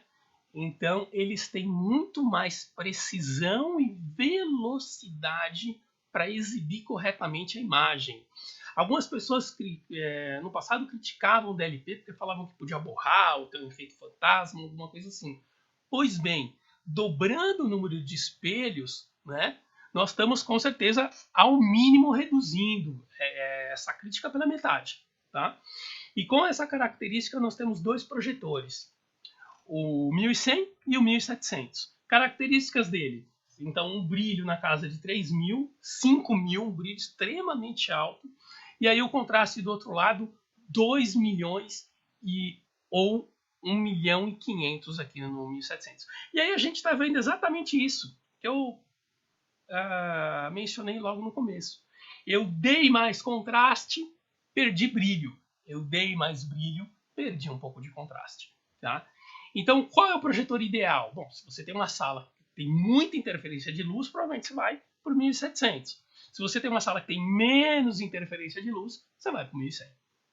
Então, eles têm muito mais precisão e velocidade para exibir corretamente a imagem. Algumas pessoas no passado criticavam o DLP porque falavam que podia borrar ou ter um efeito fantasma, alguma coisa assim. Pois bem, dobrando o número de espelhos, né, nós estamos com certeza ao mínimo reduzindo essa crítica pela metade. Tá? E com essa característica nós temos dois projetores, o 1100 e o 1700. Características dele. Então, um brilho na casa de 3.000, 5.000, um brilho extremamente alto. E aí o contraste do outro lado, 2 milhões ou 1.500.000 aqui no 1700. E aí a gente está vendo exatamente isso que eu mencionei logo no começo. Eu dei mais contraste, perdi brilho. Eu dei mais brilho, perdi um pouco de contraste. Tá? Então, qual é o projetor ideal? Bom, se você tem uma sala que tem muita interferência de luz, provavelmente você vai por 1700. Se você tem uma sala que tem menos interferência de luz, você vai para 1100.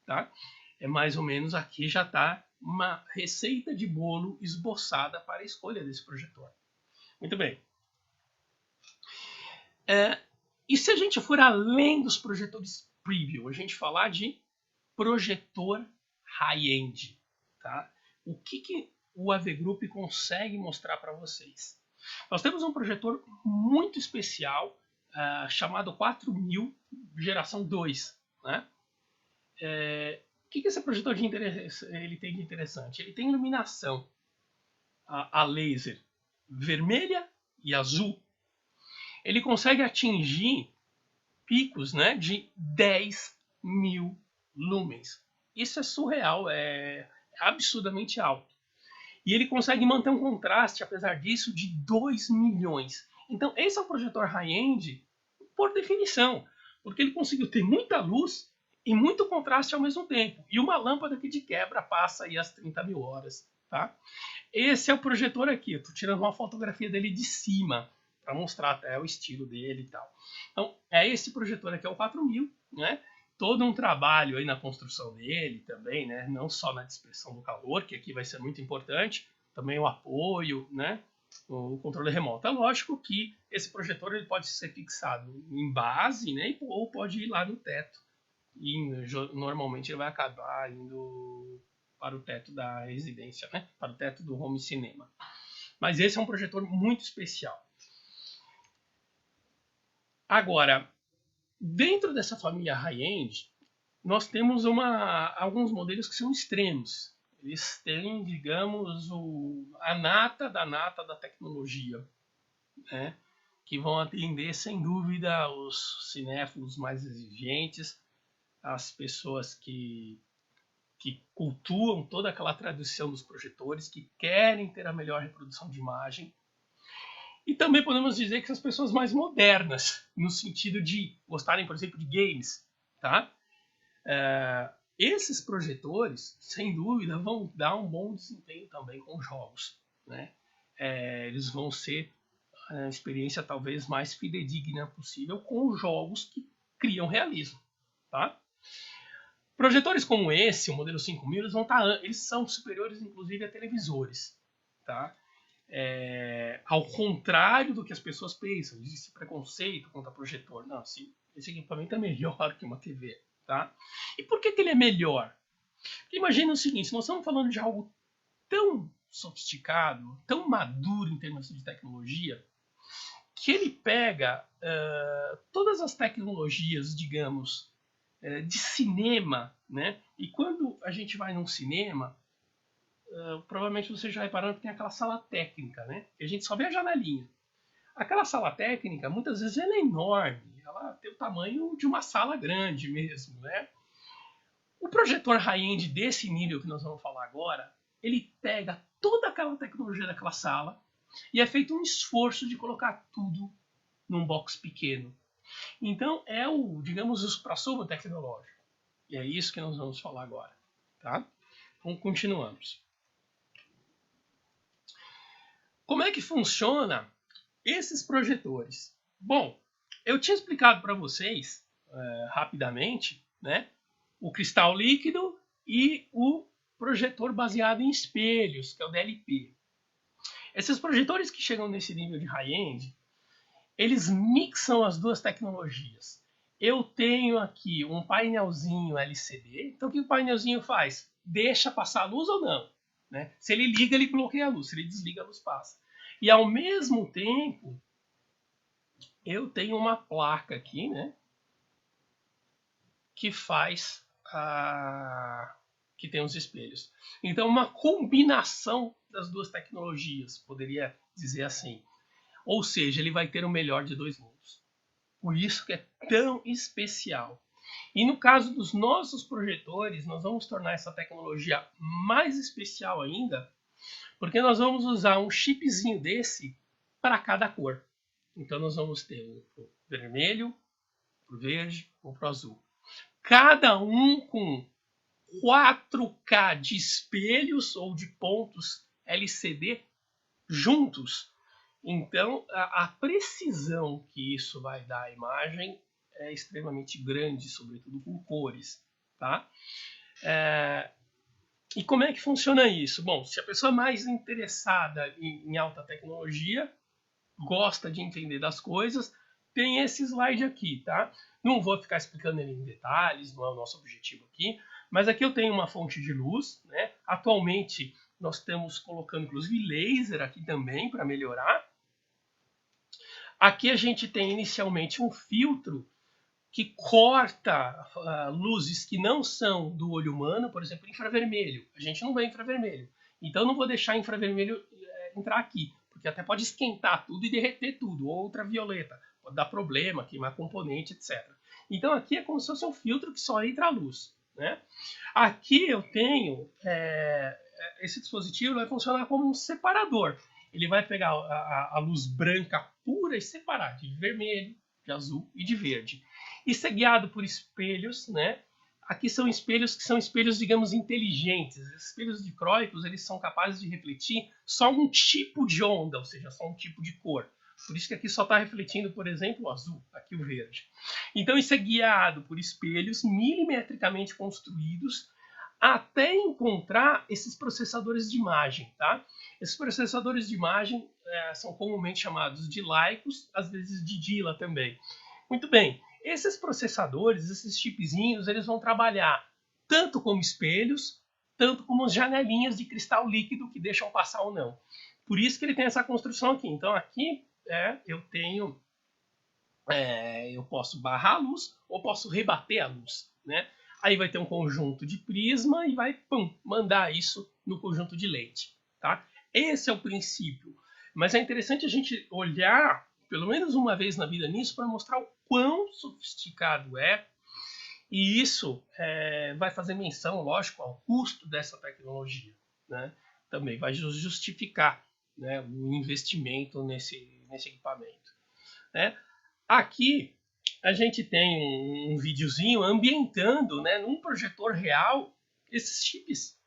Tá? É mais ou menos aqui já está uma receita de bolo esboçada para a escolha desse projetor. Muito bem. E se a gente for além dos projetores preview, a gente falar de projetor high-end, tá? O que o AV Group consegue mostrar para vocês? Nós temos um projetor muito especial, chamado 4000 geração 2. Né? O que esse projetor ele tem de interessante? Ele tem iluminação a laser vermelha e azul. Ele consegue atingir picos, né, de 10.000 lumens. Isso é surreal, é absurdamente alto. E ele consegue manter um contraste, apesar disso, de 2 milhões. Então, esse é um projetor high-end por definição, porque ele conseguiu ter muita luz e muito contraste ao mesmo tempo. E uma lâmpada que de quebra passa aí as 30.000 horas. Tá? Esse é o projetor aqui. Eu estou tirando uma fotografia dele de cima, para mostrar até o estilo dele e tal. Então, é esse projetor aqui, é o 4000, né? Todo um trabalho aí na construção dele também, né? Não só na dispersão do calor, que aqui vai ser muito importante, também o apoio, né? O controle remoto. É lógico que esse projetor ele pode ser fixado em base, né? Ou pode ir lá no teto. E normalmente ele vai acabar indo para o teto da residência, né? Para o teto do home cinema. Mas esse é um projetor muito especial. Agora, dentro dessa família high-end, nós temos alguns modelos que são extremos. Eles têm, digamos, a nata da tecnologia, né? Que vão atender, sem dúvida, os cinéfilos mais exigentes, as pessoas que cultuam toda aquela tradição dos projetores, que querem ter a melhor reprodução de imagem. E também podemos dizer que as pessoas mais modernas, no sentido de gostarem, por exemplo, de games, tá? Esses projetores, sem dúvida, vão dar um bom desempenho também com jogos, né? Eles vão ser a experiência talvez mais fidedigna possível com jogos que criam realismo, tá? Projetores como esse, o modelo 5000, eles são superiores inclusive a televisores, tá? Ao contrário do que as pessoas pensam, existe preconceito contra projetor. Não, esse equipamento é melhor que uma TV, tá? E por que ele é melhor? Porque imagina o seguinte, nós estamos falando de algo tão sofisticado, tão maduro em termos de tecnologia, que ele pega todas as tecnologias, digamos, de cinema, né? E quando a gente vai num cinema, provavelmente você já reparou que tem aquela sala técnica, né? Que a gente só vê a janelinha. Aquela sala técnica, muitas vezes, ela é enorme. Ela tem o tamanho de uma sala grande mesmo, né? O projetor high-end desse nível que nós vamos falar agora, ele pega toda aquela tecnologia daquela sala e é feito um esforço de colocar tudo num box pequeno. Então, é digamos, o supra-sumo tecnológico. E é isso que nós vamos falar agora, tá? Então, continuamos. Como é que funciona esses projetores? Bom, eu tinha explicado para vocês, rapidamente, né, o cristal líquido e o projetor baseado em espelhos, que é o DLP. Esses projetores que chegam nesse nível de high-end, eles mixam as duas tecnologias. Eu tenho aqui um painelzinho LCD, então o que o painelzinho faz? Deixa passar a luz ou não? Né? Se ele liga, ele bloqueia a luz, se ele desliga, a luz passa. E ao mesmo tempo, eu tenho uma placa aqui, né, que faz que tem os espelhos. Então, uma combinação das duas tecnologias, poderia dizer assim. Ou seja, ele vai ter o melhor de dois mundos. Por isso que é tão especial. E no caso dos nossos projetores, nós vamos tornar essa tecnologia mais especial ainda, porque nós vamos usar um chipzinho desse para cada cor. Então nós vamos ter o vermelho, o verde, o azul. Cada um com 4K de espelhos ou de pontos LCD juntos. Então a precisão que isso vai dar à imagem é extremamente grande, sobretudo com cores, tá? E como é que funciona isso? Bom, se a pessoa é mais interessada em alta tecnologia, gosta de entender das coisas, tem esse slide aqui, tá? Não vou ficar explicando ele em detalhes, não é o nosso objetivo aqui, mas aqui eu tenho uma fonte de luz, né? Atualmente nós estamos colocando inclusive laser aqui também para melhorar. Aqui a gente tem inicialmente um filtro que corta luzes que não são do olho humano, por exemplo, infravermelho. A gente não vê infravermelho. Então não vou deixar infravermelho entrar aqui, porque até pode esquentar tudo e derreter tudo, ou ultravioleta, pode dar problema, queimar componente, etc. Então aqui é como se fosse um filtro que só entra a luz, né? Aqui eu tenho, esse dispositivo vai funcionar como um separador. Ele vai pegar a luz branca pura e separar de vermelho, de azul e de verde. Isso é guiado por espelhos, né? Aqui são espelhos que são espelhos, digamos, inteligentes. Os espelhos dicróicos, eles são capazes de refletir só um tipo de onda, ou seja, só um tipo de cor. Por isso que aqui só está refletindo, por exemplo, o azul, aqui o verde. Então isso é guiado por espelhos milimetricamente construídos, até encontrar esses processadores de imagem, tá? Esses processadores de imagem são comumente chamados de Lycos, às vezes de Dila também. Muito bem, esses processadores, esses chipzinhos, eles vão trabalhar tanto como espelhos, tanto como janelinhas de cristal líquido que deixam passar ou não. Por isso que ele tem essa construção aqui. Então aqui eu tenho, eu posso barrar a luz ou posso rebater a luz, né? Aí vai ter um conjunto de prisma e vai mandar isso no conjunto de lente, tá? Esse é o princípio. Mas é interessante a gente olhar, pelo menos uma vez na vida nisso, para mostrar o quão sofisticado é. E isso vai fazer menção, lógico, ao custo dessa tecnologia, né? Também vai justificar, né, o investimento nesse equipamento, né? Aqui a gente tem um videozinho ambientando, né, num projetor real esses chips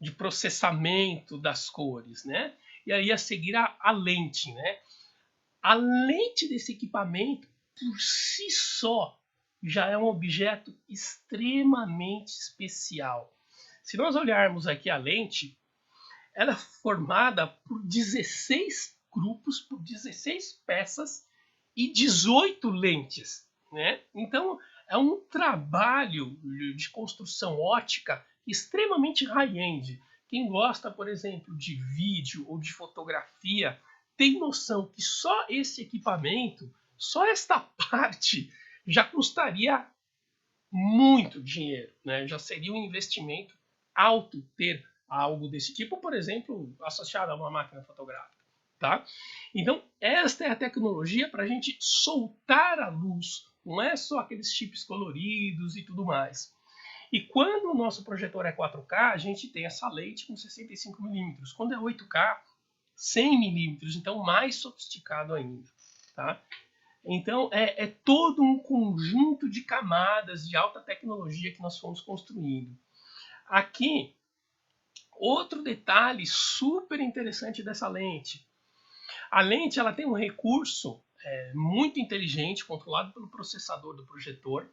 de processamento das cores, né? E aí a seguir a lente, né? A lente desse equipamento por si só já é um objeto extremamente especial. Se nós olharmos aqui a lente, ela é formada por 16 grupos, por 16 peças e 18 lentes, né? Então é um trabalho de construção ótica extremamente high-end. Quem gosta, por exemplo, de vídeo ou de fotografia, tem noção que só esse equipamento, só esta parte, já custaria muito dinheiro, né? Já seria um investimento alto ter algo desse tipo, por exemplo, associado a uma máquina fotográfica, tá? Então, esta é a tecnologia para a gente soltar a luz, não é só aqueles chips coloridos e tudo mais. E quando o nosso projetor é 4K, a gente tem essa lente com 65mm. Quando é 8K, 100mm, então mais sofisticado ainda, tá? Então, é todo um conjunto de camadas de alta tecnologia que nós fomos construindo. Aqui, outro detalhe super interessante dessa lente. A lente ela tem um recurso muito inteligente, controlado pelo processador do projetor,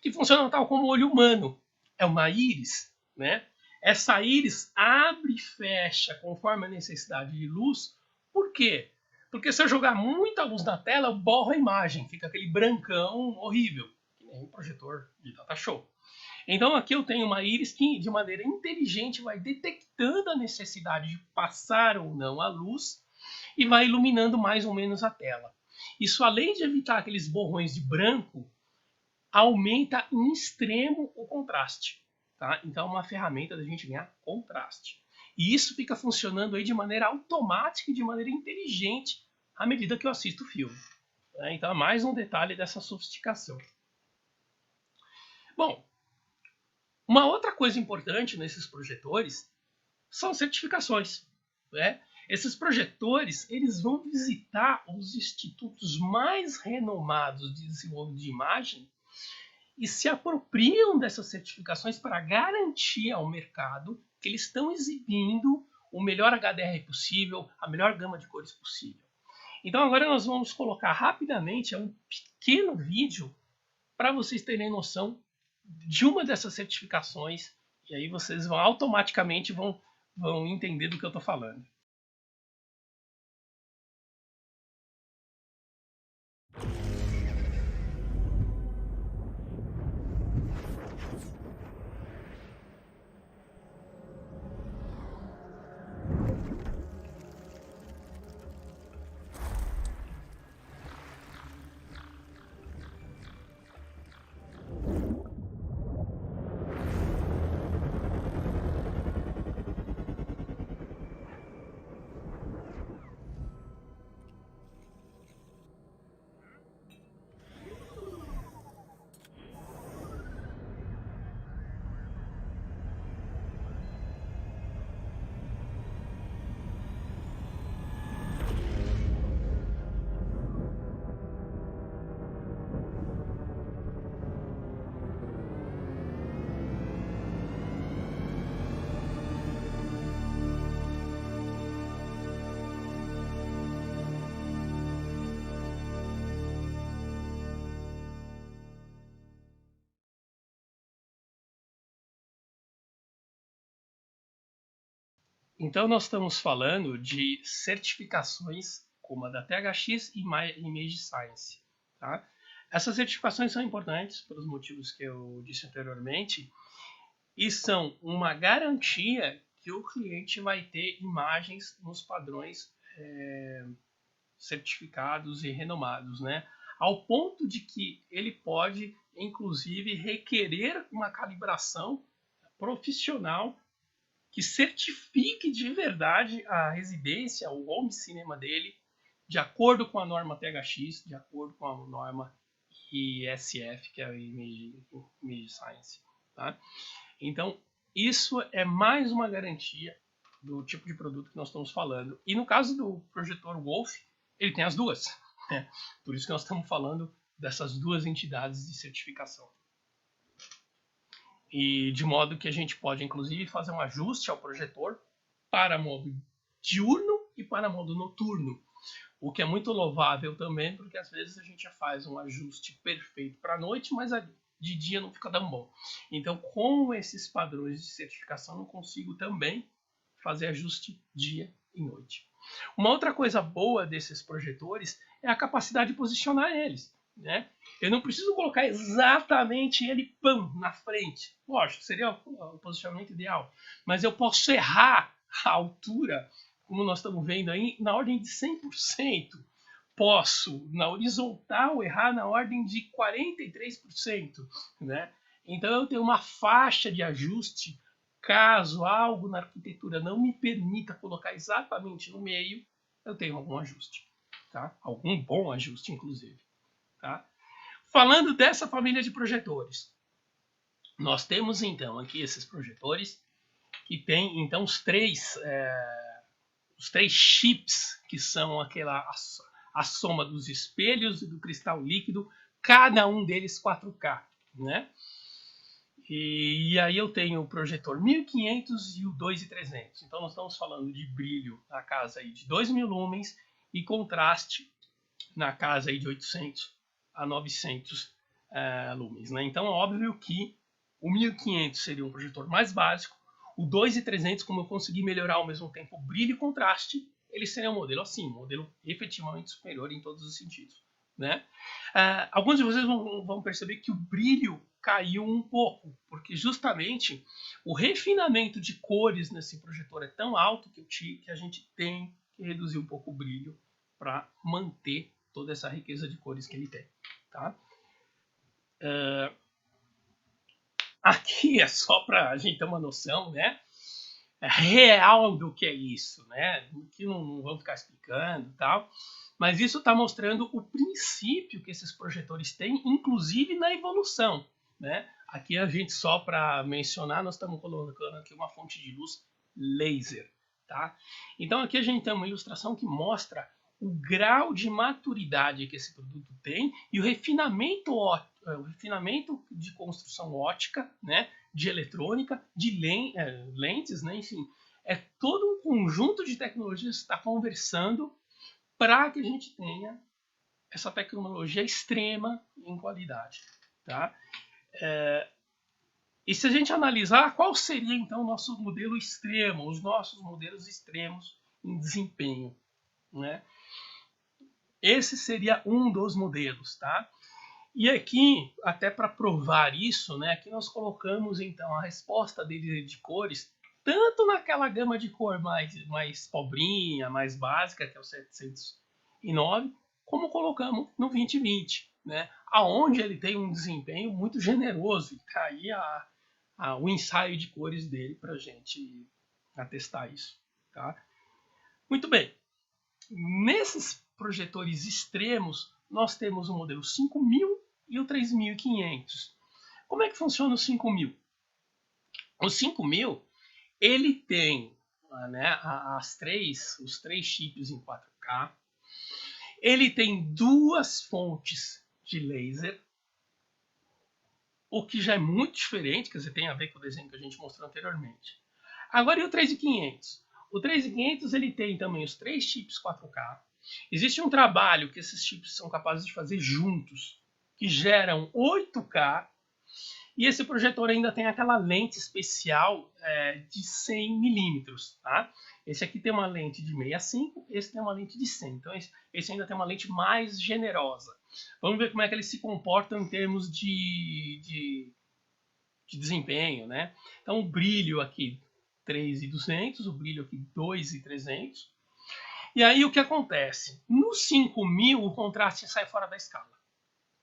que funciona tal como o olho humano. É uma íris, né? Essa íris abre e fecha conforme a necessidade de luz. Por quê? Porque se eu jogar muita luz na tela, eu borro a imagem, fica aquele brancão horrível, que nem um projetor de data show. Então aqui eu tenho uma íris que de maneira inteligente vai detectando a necessidade de passar ou não a luz e vai iluminando mais ou menos a tela. Isso, além de evitar aqueles borrões de branco, aumenta em extremo o contraste, tá? Então é uma ferramenta da gente ganhar contraste. E isso fica funcionando aí de maneira automática e de maneira inteligente à medida que eu assisto o filme, né? Então é mais um detalhe dessa sofisticação. Bom, uma outra coisa importante nesses projetores são certificações, né? Esses projetores eles vão visitar os institutos mais renomados de desenvolvimento de imagem e se apropriam dessas certificações para garantir ao mercado que eles estão exibindo o melhor HDR possível, a melhor gama de cores possível. Então agora nós vamos colocar rapidamente um pequeno vídeo para vocês terem noção de uma dessas certificações e aí vocês vão automaticamente vão entender do que eu estou falando. Então nós estamos falando de certificações como a da THX e Image Science. Tá? Essas certificações são importantes pelos motivos que eu disse anteriormente e são uma garantia que o cliente vai ter imagens nos padrões certificados e renomados, né? Ao ponto de que ele pode, inclusive, requerer uma calibração profissional que certifique de verdade a residência, o home cinema dele, de acordo com a norma THX, de acordo com a norma ISF, que é a Image Science. Tá? Então, isso é mais uma garantia do tipo de produto que nós estamos falando. E no caso do projetor Wolf, ele tem as duas. Né? Por isso que nós estamos falando dessas duas entidades de certificação. E de modo que a gente pode, inclusive, fazer um ajuste ao projetor para modo diurno e para modo noturno. O que é muito louvável também, porque às vezes a gente já faz um ajuste perfeito para a noite, mas de dia não fica tão bom. Então, com esses padrões de certificação, eu consigo também fazer ajuste dia e noite. Uma outra coisa boa desses projetores é a capacidade de posicionar eles. Né? Eu não preciso colocar exatamente ele na frente. Lógico, seria o posicionamento ideal. Mas eu posso errar a altura, como nós estamos vendo aí, na ordem de 100%. Posso, na horizontal, errar na ordem de 43%. Né? Então eu tenho uma faixa de ajuste. Caso algo na arquitetura não me permita colocar exatamente no meio, eu tenho algum ajuste. Tá? Algum bom ajuste, inclusive. Tá? Falando dessa família de projetores, nós temos então aqui esses projetores que tem então os três chips que são a soma dos espelhos e do cristal líquido, cada um deles 4K, né? E aí eu tenho o projetor 1500 e o 2300. Então nós estamos falando de brilho na casa aí de 2000 lumens e contraste na casa aí de 800 a 900 lumens. Né? Então é óbvio que o 1500 seria um projetor mais básico, o 2300, como eu consegui melhorar ao mesmo tempo o brilho e contraste, ele seria um modelo assim, um modelo efetivamente superior em todos os sentidos. Né? Alguns de vocês vão perceber que o brilho caiu um pouco, porque justamente o refinamento de cores nesse projetor é tão alto que a gente tem que reduzir um pouco o brilho para manter toda essa riqueza de cores que ele tem. Tá? Aqui é só para a gente ter uma noção, né, real do que é isso, né, que não vamos ficar explicando e tal, mas isso está mostrando o princípio que esses projetores têm, inclusive na evolução. Né? Aqui a gente, só para mencionar, nós estamos colocando aqui uma fonte de luz laser. Tá? Então aqui a gente tem uma ilustração que mostra o grau de maturidade que esse produto tem e o refinamento de construção ótica, né, de eletrônica, de lentes, né, enfim, é todo um conjunto de tecnologias que está conversando para que a gente tenha essa tecnologia extrema em qualidade. Tá? E se a gente analisar qual seria então o nosso modelo extremo, os nossos modelos extremos em desempenho, né? Esse seria um dos modelos, tá? E aqui, até para provar isso, né, aqui nós colocamos então a resposta dele de cores, tanto naquela gama de cor mais pobrinha, mais básica, que é o 709, como colocamos no 2020, né, aonde ele tem um desempenho muito generoso. E tá aí o ensaio de cores dele para a gente atestar isso. Tá? Muito bem. Nesses projetores extremos, nós temos o modelo 5000 e o 3500. Como é que funciona o 5000? O 5000, ele tem, né, os três chips em 4K. Ele tem duas fontes de laser, o que já é muito diferente, quer dizer, tem a ver com o desenho que a gente mostrou anteriormente. Agora, e o 3500? O 3500 ele tem também os três chips 4K. Existe um trabalho que esses chips são capazes de fazer juntos, que geram 8K. E esse projetor ainda tem aquela lente especial de 100 milímetros, tá? Esse aqui tem uma lente de 65, esse tem uma lente de 100. Então esse ainda tem uma lente mais generosa. Vamos ver como é que eles se comportam em termos de desempenho, né? Então o brilho aqui 3.200, o brilho aqui 2.300. E aí o que acontece? No 5.000 o contraste sai fora da escala,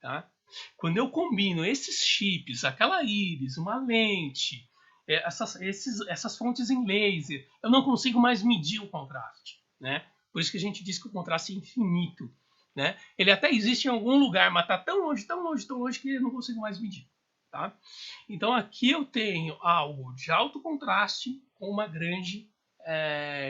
tá? Quando eu combino esses chips, aquela íris, uma lente, essas fontes em laser, eu não consigo mais medir o contraste, né? Por isso que a gente diz que o contraste é infinito, né? Ele até existe em algum lugar, mas está tão longe, tão longe, tão longe que eu não consigo mais medir, tá? Então aqui eu tenho algo de alto contraste com uma grande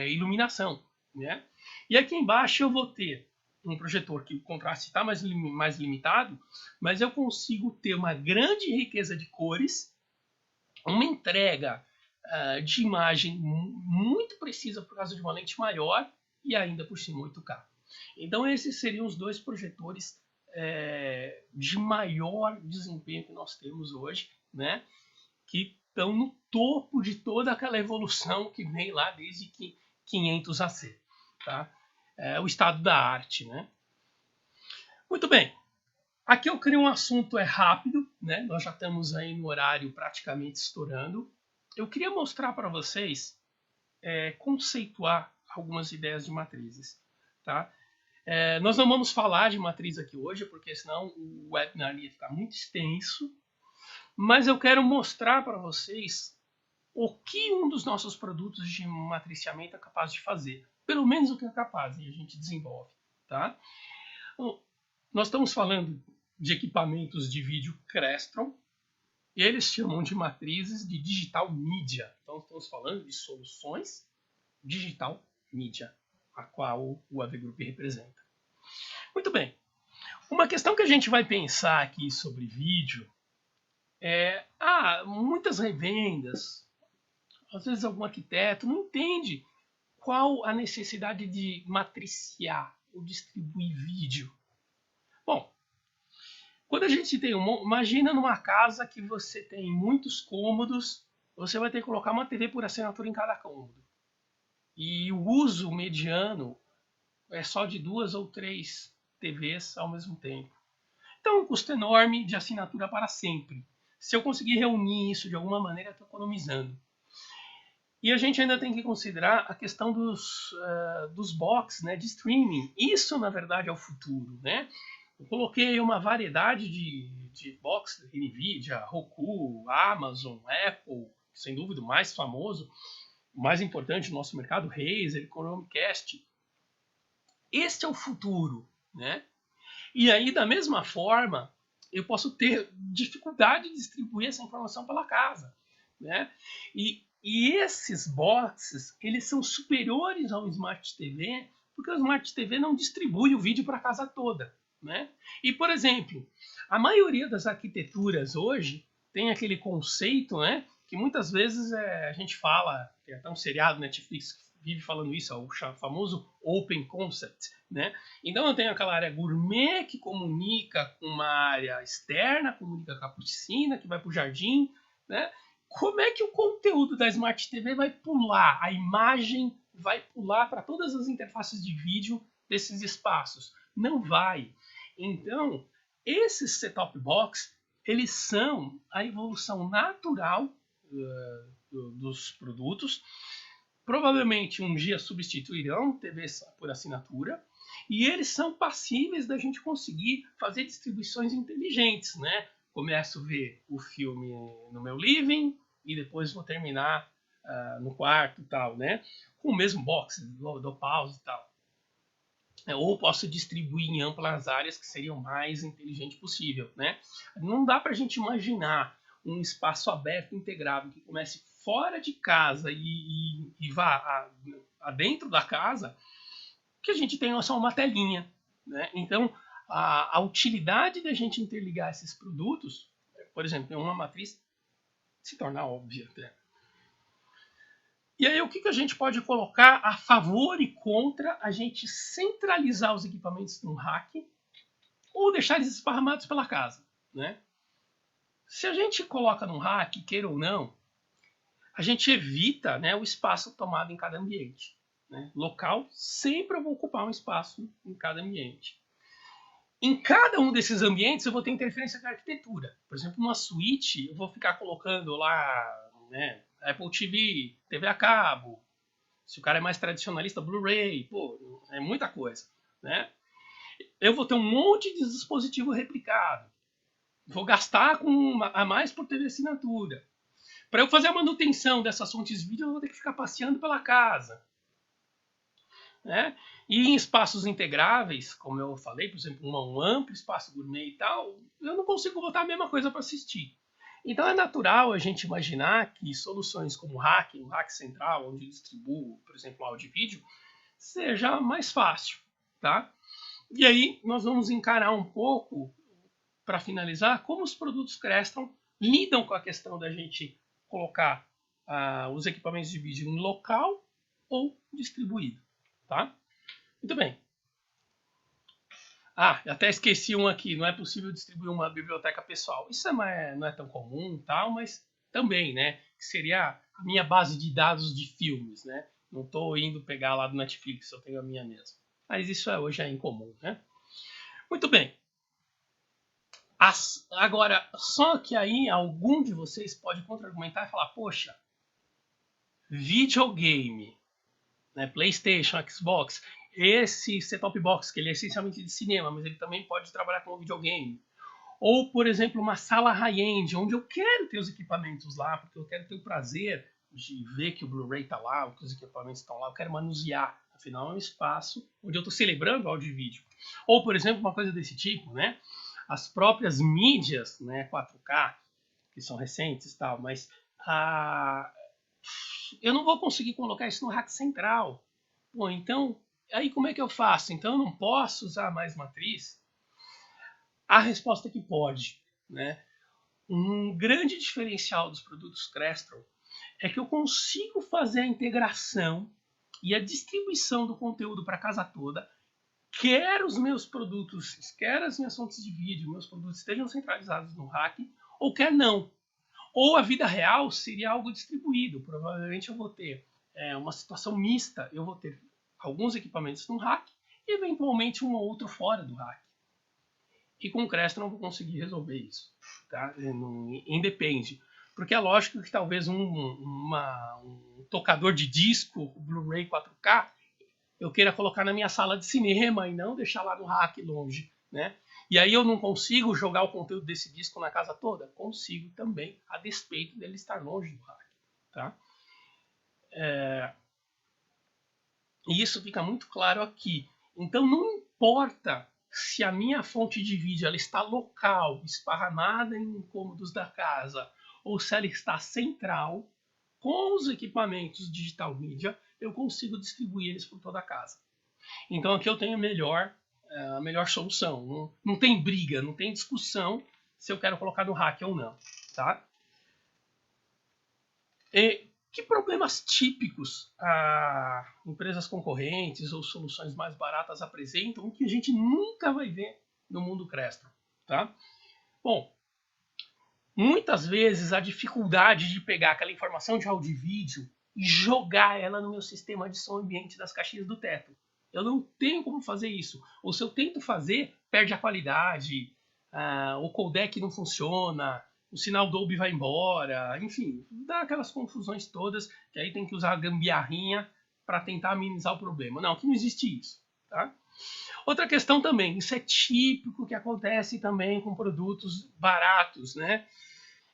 iluminação, né? E aqui embaixo eu vou ter um projetor que o contraste está mais limitado, mas eu consigo ter uma grande riqueza de cores, uma entrega de imagem muito precisa por causa de uma lente maior e ainda por cima 8K. Então esses seriam os dois projetores de maior desempenho que nós temos hoje, né? Que estão no topo de toda aquela evolução que vem lá desde 500 AC, tá? O estado da arte, né? Muito bem. Aqui eu crio um assunto rápido, né? Nós já estamos aí no horário praticamente estourando. Eu queria mostrar para vocês, conceituar algumas ideias de matrizes, tá? Nós não vamos falar de matriz aqui hoje, porque senão o webinar ia ficar muito extenso, mas eu quero mostrar para vocês o que um dos nossos produtos de matriciamento é capaz de fazer. Pelo menos o que é capaz, e a gente desenvolve, tá? Então, nós estamos falando de equipamentos de vídeo Crestron, e eles chamam de matrizes de digital media. Então estamos falando de soluções digital media, a qual o AV Group representa. Muito bem. Uma questão que a gente vai pensar aqui sobre vídeo muitas revendas, às vezes algum arquiteto não entende qual a necessidade de matriciar ou distribuir vídeo. Bom, quando a gente tem imagina numa casa que você tem muitos cômodos, você vai ter que colocar uma TV por assinatura em cada cômodo. E o uso mediano é só de 2 ou 3 TVs ao mesmo tempo. Então é um custo enorme de assinatura para sempre. Se eu conseguir reunir isso de alguma maneira, eu estou economizando. E a gente ainda tem que considerar a questão dos box, né, de streaming. Isso, na verdade, é o futuro, né? Eu coloquei uma variedade de box, NVIDIA, Roku, Amazon, Apple, sem dúvida o mais famoso, o mais importante no nosso mercado, Razer, Chromecast. Este é o futuro, né? E aí, da mesma forma, eu posso ter dificuldade de distribuir essa informação pela casa, né? E esses boxes, eles são superiores ao Smart TV, porque o Smart TV não distribui o vídeo para a casa toda, né? E, por exemplo, a maioria das arquiteturas hoje tem aquele conceito, né? Que muitas vezes a gente fala, tem até um seriado Netflix que vive falando isso, é o famoso Open Concept, né? Então eu tenho aquela área gourmet que comunica com uma área externa, comunica com a piscina, que vai para o jardim, né? Como é que o conteúdo da Smart TV vai pular? A imagem vai pular para todas as interfaces de vídeo desses espaços? Não vai. Então, esses set-top box, eles são a evolução natural dos produtos. Provavelmente um dia substituirão TVs por assinatura. E eles são passíveis da gente conseguir fazer distribuições inteligentes, né? Começo a ver o filme no meu living e depois vou terminar no quarto e tal, né? Com o mesmo box, dou pause e tal. Ou posso distribuir em amplas áreas que seria o mais inteligente possível, né? Não dá para a gente imaginar um espaço aberto integrado que comece fora de casa e vá dentro da casa, que a gente tenha só uma telinha, né? Então, a utilidade da gente interligar esses produtos, por exemplo, em uma matriz, se torna óbvia até. E aí o que a gente pode colocar a favor e contra a gente centralizar os equipamentos num rack ou deixar eles esparramados pela casa, né? Se a gente coloca no rack, queira ou não, a gente evita, né, o espaço tomado em cada ambiente. Né? Local, sempre eu vou ocupar um espaço em cada ambiente. Em cada um desses ambientes eu vou ter interferência de arquitetura. Por exemplo, numa suíte, eu vou ficar colocando lá, né, Apple TV, TV a cabo. Se o cara é mais tradicionalista, Blu-ray, pô, é muita coisa. Né? Eu vou ter um monte de dispositivo replicado. Vou gastar a mais por TV assinatura. Para eu fazer a manutenção dessas fontes de vídeo, eu vou ter que ficar passeando pela casa. Né? E em espaços integráveis, como eu falei, por exemplo, um amplo espaço gourmet e tal, eu não consigo botar a mesma coisa para assistir. Então é natural a gente imaginar que soluções como o rack central, onde eu distribuo, por exemplo, áudio e vídeo, seja mais fácil. Tá? E aí nós vamos encarar um pouco, para finalizar, como os produtos Crestron lidam com a questão da gente colocar os equipamentos de vídeo em local ou distribuído. Tá? Muito bem. Até esqueci um aqui. Não é possível distribuir uma biblioteca pessoal. Isso não é tão comum, tal, mas também, né? Seria a minha base de dados de filmes, né? Não estou indo pegar lá do Netflix, eu tenho a minha mesmo. Mas isso hoje é incomum, né? Muito bem. Agora, só que aí algum de vocês pode contra-argumentar e falar, poxa, videogame, né, PlayStation, Xbox, esse set-top box, que ele é essencialmente de cinema, mas ele também pode trabalhar com videogame. Ou, por exemplo, uma sala high-end, onde eu quero ter os equipamentos lá, porque eu quero ter o prazer de ver que o Blu-ray está lá, que os equipamentos estão lá, eu quero manusear. Afinal, é um espaço onde eu estou celebrando áudio e vídeo. Ou, por exemplo, uma coisa desse tipo, né? As próprias mídias, né, 4K, que são recentes e tal, mas eu não vou conseguir colocar isso no rack central. Pô, então, aí como é que eu faço? Então eu não posso usar mais matriz? A resposta é que pode. Né? Um grande diferencial dos produtos Crestron é que eu consigo fazer a integração e a distribuição do conteúdo para a casa toda, quer os meus produtos, quer as minhas fontes de vídeo, meus produtos estejam centralizados no rack, ou quer não. Ou a vida real seria algo distribuído. Provavelmente eu vou ter uma situação mista. Eu vou ter alguns equipamentos no rack e eventualmente um ou outro fora do rack. E com o Crestron eu não vou conseguir resolver isso. Tá? Independe. Porque é lógico que talvez um tocador de disco, Blu-ray 4K, eu queira colocar na minha sala de cinema e não deixar lá no rack longe. Né? E aí eu não consigo jogar o conteúdo desse disco na casa toda? Consigo também, a despeito dele estar longe do rack. Tá? E isso fica muito claro aqui. Então não importa se a minha fonte de vídeo ela está local, esparramada em cômodos da casa, ou se ela está central, com os equipamentos digital media, eu consigo distribuir eles por toda a casa. Então aqui eu tenho a melhor solução. Não tem briga, não tem discussão se eu quero colocar no rack ou não. Tá? E que problemas típicos empresas concorrentes ou soluções mais baratas apresentam que a gente nunca vai ver no mundo Crestron? Tá? Bom, muitas vezes a dificuldade de pegar aquela informação de áudio e vídeo e jogar ela no meu sistema de som ambiente das caixinhas do teto. Eu não tenho como fazer isso. Ou se eu tento fazer, perde a qualidade, o codec não funciona, o sinal Dolby vai embora, enfim, dá aquelas confusões todas, que aí tem que usar a gambiarrinha para tentar minimizar o problema. Não, aqui não existe isso. Tá? Outra questão também, isso é típico que acontece também com produtos baratos, né?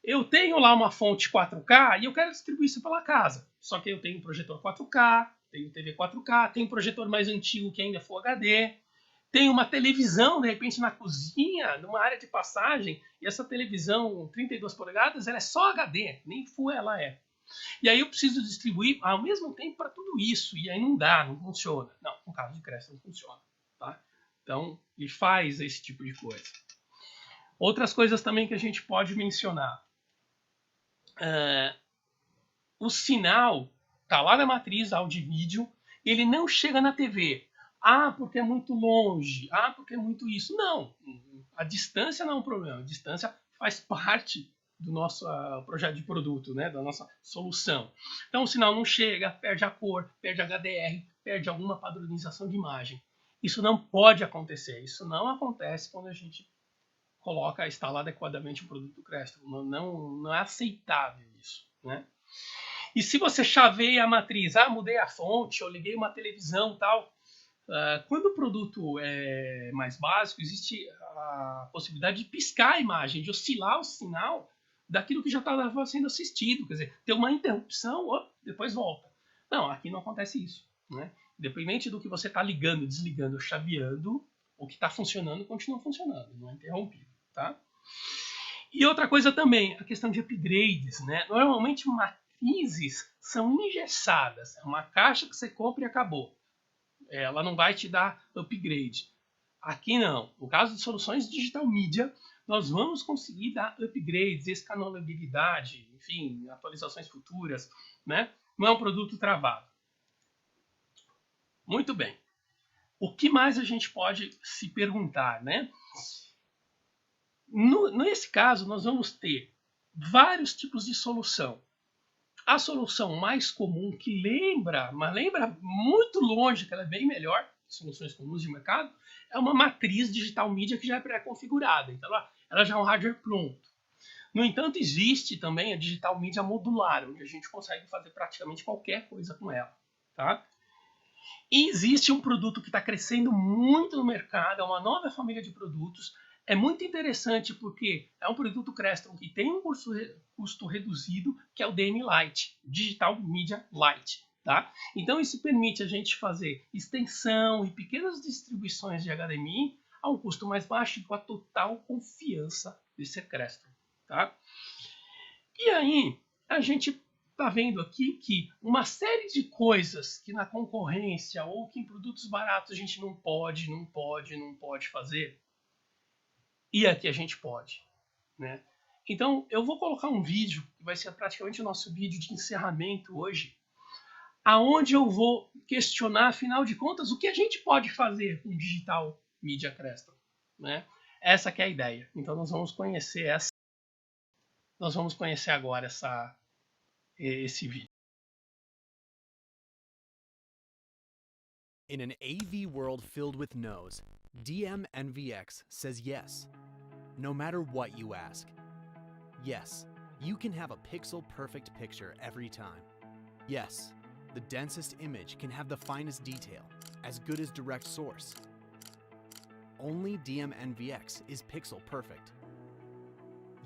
Eu tenho lá uma fonte 4K e eu quero distribuir isso pela casa. Só que eu tenho um projetor 4K, tenho TV 4K, tenho um projetor mais antigo que ainda é Full HD, tenho uma televisão, de repente, na cozinha, numa área de passagem, e essa televisão 32 polegadas, ela é só HD, nem Full ela é. E aí eu preciso distribuir ao mesmo tempo para tudo isso, e aí não dá, não funciona. Não, no caso de Crestron não funciona. Tá? Então, ele faz esse tipo de coisa. Outras coisas também que a gente pode mencionar. O sinal está lá na matriz áudio e vídeo, ele não chega na TV. Porque é muito longe. Porque é muito isso. Não, a distância não é um problema. A distância faz parte do nosso projeto de produto, né, da nossa solução. Então o sinal não chega, perde a cor, perde HDR, perde alguma padronização de imagem. Isso não pode acontecer, isso não acontece quando a gente instala adequadamente o produto Crestron. Não é aceitável isso, né? E se você chaveia a matriz, mudei a fonte, eu liguei uma televisão, tal, quando o produto é mais básico, existe a possibilidade de piscar a imagem, de oscilar o sinal daquilo que já estava sendo assistido, quer dizer, ter uma interrupção, depois volta. Não, aqui não acontece isso, né? Independente do que você está ligando, desligando, chaveando, o que está funcionando continua funcionando, não é interrompido, tá? E outra coisa também, a questão de upgrades, né? Normalmente matrizes são engessadas, é uma caixa que você compra e acabou. Ela não vai te dar upgrade. Aqui não. No caso de soluções digital media, nós vamos conseguir dar upgrades, escalabilidade, enfim, atualizações futuras, né? Não é um produto travado. Muito bem. O que mais a gente pode se perguntar, né? Nesse caso, nós vamos ter vários tipos de solução. A solução mais comum, que mas lembra muito longe, que ela é bem melhor, soluções comuns de mercado, é uma matriz digital media que já é pré-configurada. Então, ela já é um hardware pronto. No entanto, existe também a digital media modular, onde a gente consegue fazer praticamente qualquer coisa com ela, tá? E existe um produto que está crescendo muito no mercado, é uma nova família de produtos. É muito interessante porque é um produto Crestron que tem um custo reduzido, que é o DM Lite, Digital Media Lite. Tá? Então isso permite a gente fazer extensão e pequenas distribuições de HDMI a um custo mais baixo e com a total confiança de ser Crestron. Tá? E aí a gente está vendo aqui que uma série de coisas que na concorrência ou que em produtos baratos a gente não pode fazer, e aqui a gente pode, né? Então eu vou colocar um vídeo, que vai ser praticamente o nosso vídeo de encerramento hoje, aonde eu vou questionar, afinal de contas, o que a gente pode fazer com Digital Media Crestron, né? Essa que é a ideia. Então nós vamos conhecer agora esse vídeo. In an AV world filled with no's, DM-NVX says yes. No matter what you ask. Yes, you can have a pixel-perfect picture every time. Yes, the densest image can have the finest detail, as good as direct source. Only DM-NVX is pixel-perfect.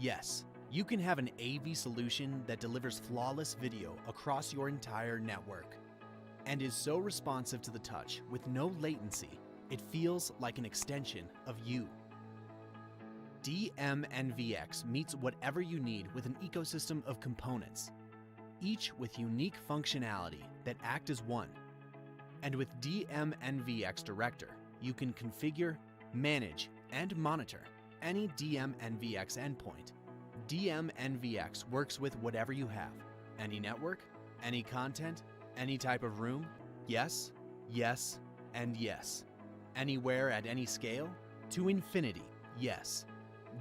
Yes, you can have an AV solution that delivers flawless video across your entire network, and is so responsive to the touch with no latency, it feels like an extension of you. DM-NVX meets whatever you need with an ecosystem of components, each with unique functionality that act as one. And with DM-NVX Director, you can configure, manage, and monitor any DM-NVX endpoint. DM-NVX works with whatever you have, any network, any content, any type of room, yes, yes, and yes. Anywhere at any scale, to infinity, yes.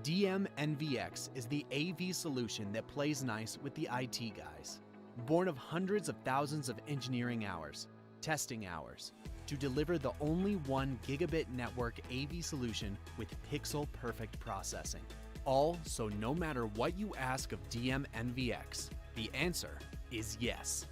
DM-NVX is the AV solution that plays nice with the IT guys. Born of hundreds of thousands of engineering hours, testing hours, to deliver the only 1 gigabit network AV solution with pixel-perfect processing. All so no matter what you ask of DM-NVX, the answer is yes.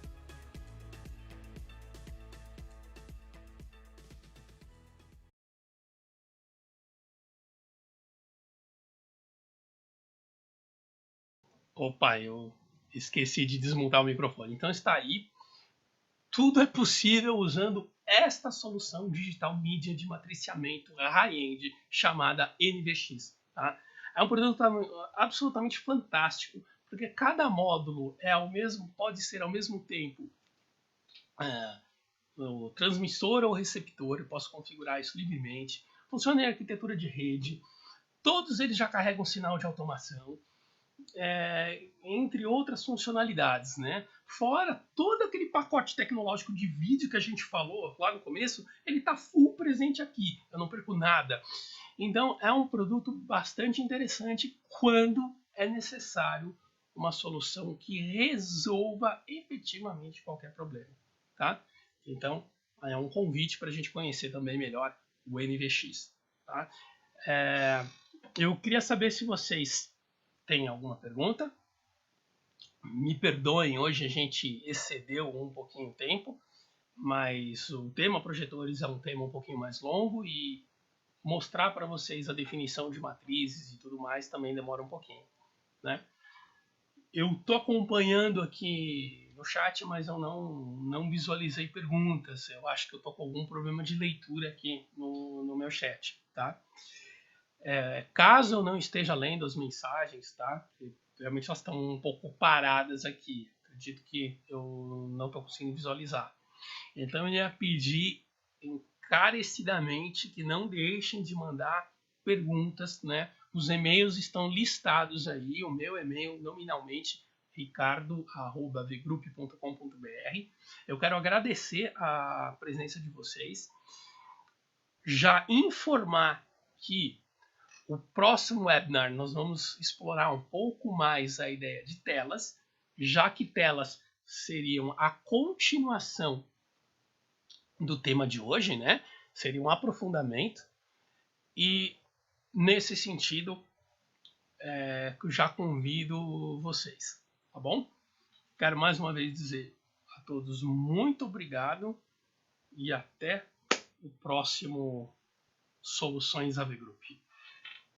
Opa, eu esqueci de desmontar o microfone. Então está aí. Tudo é possível usando esta solução digital mídia de matriciamento high-end chamada NVX. Tá? É um produto absolutamente fantástico, porque cada módulo pode ser ao mesmo tempo o transmissor ou receptor. Eu posso configurar isso livremente. Funciona em arquitetura de rede. Todos eles já carregam sinal de automação. Entre outras funcionalidades, né? Fora todo aquele pacote tecnológico de vídeo que a gente falou lá no começo, ele está full presente aqui, eu não perco nada. Então é um produto bastante interessante quando é necessário uma solução que resolva efetivamente qualquer problema, tá? Então, é um convite para a gente conhecer também melhor o NVX, tá? Eu queria saber se vocês têm alguma pergunta. Me perdoem, hoje a gente excedeu um pouquinho o tempo, mas o tema projetores é um tema um pouquinho mais longo e mostrar para vocês a definição de matrizes e tudo mais também demora um pouquinho, né? Eu estou acompanhando aqui no chat, mas eu não visualizei perguntas. Eu acho que eu estou com algum problema de leitura aqui no meu chat, tá? Caso eu não esteja lendo as mensagens, tá? Realmente elas estão um pouco paradas aqui. Acredito que eu não estou conseguindo visualizar. Então eu ia pedir encarecidamente que não deixem de mandar perguntas, né? Os e-mails estão listados aí, o meu e-mail nominalmente ricardo@vgroup.com.br. Eu quero agradecer a presença de vocês, já informar que o próximo webinar nós vamos explorar um pouco mais a ideia de telas, já que telas seriam a continuação do tema de hoje, né? Seria um aprofundamento e nesse sentido já convido vocês, tá bom? Quero mais uma vez dizer a todos muito obrigado e até o próximo Soluções AV Group.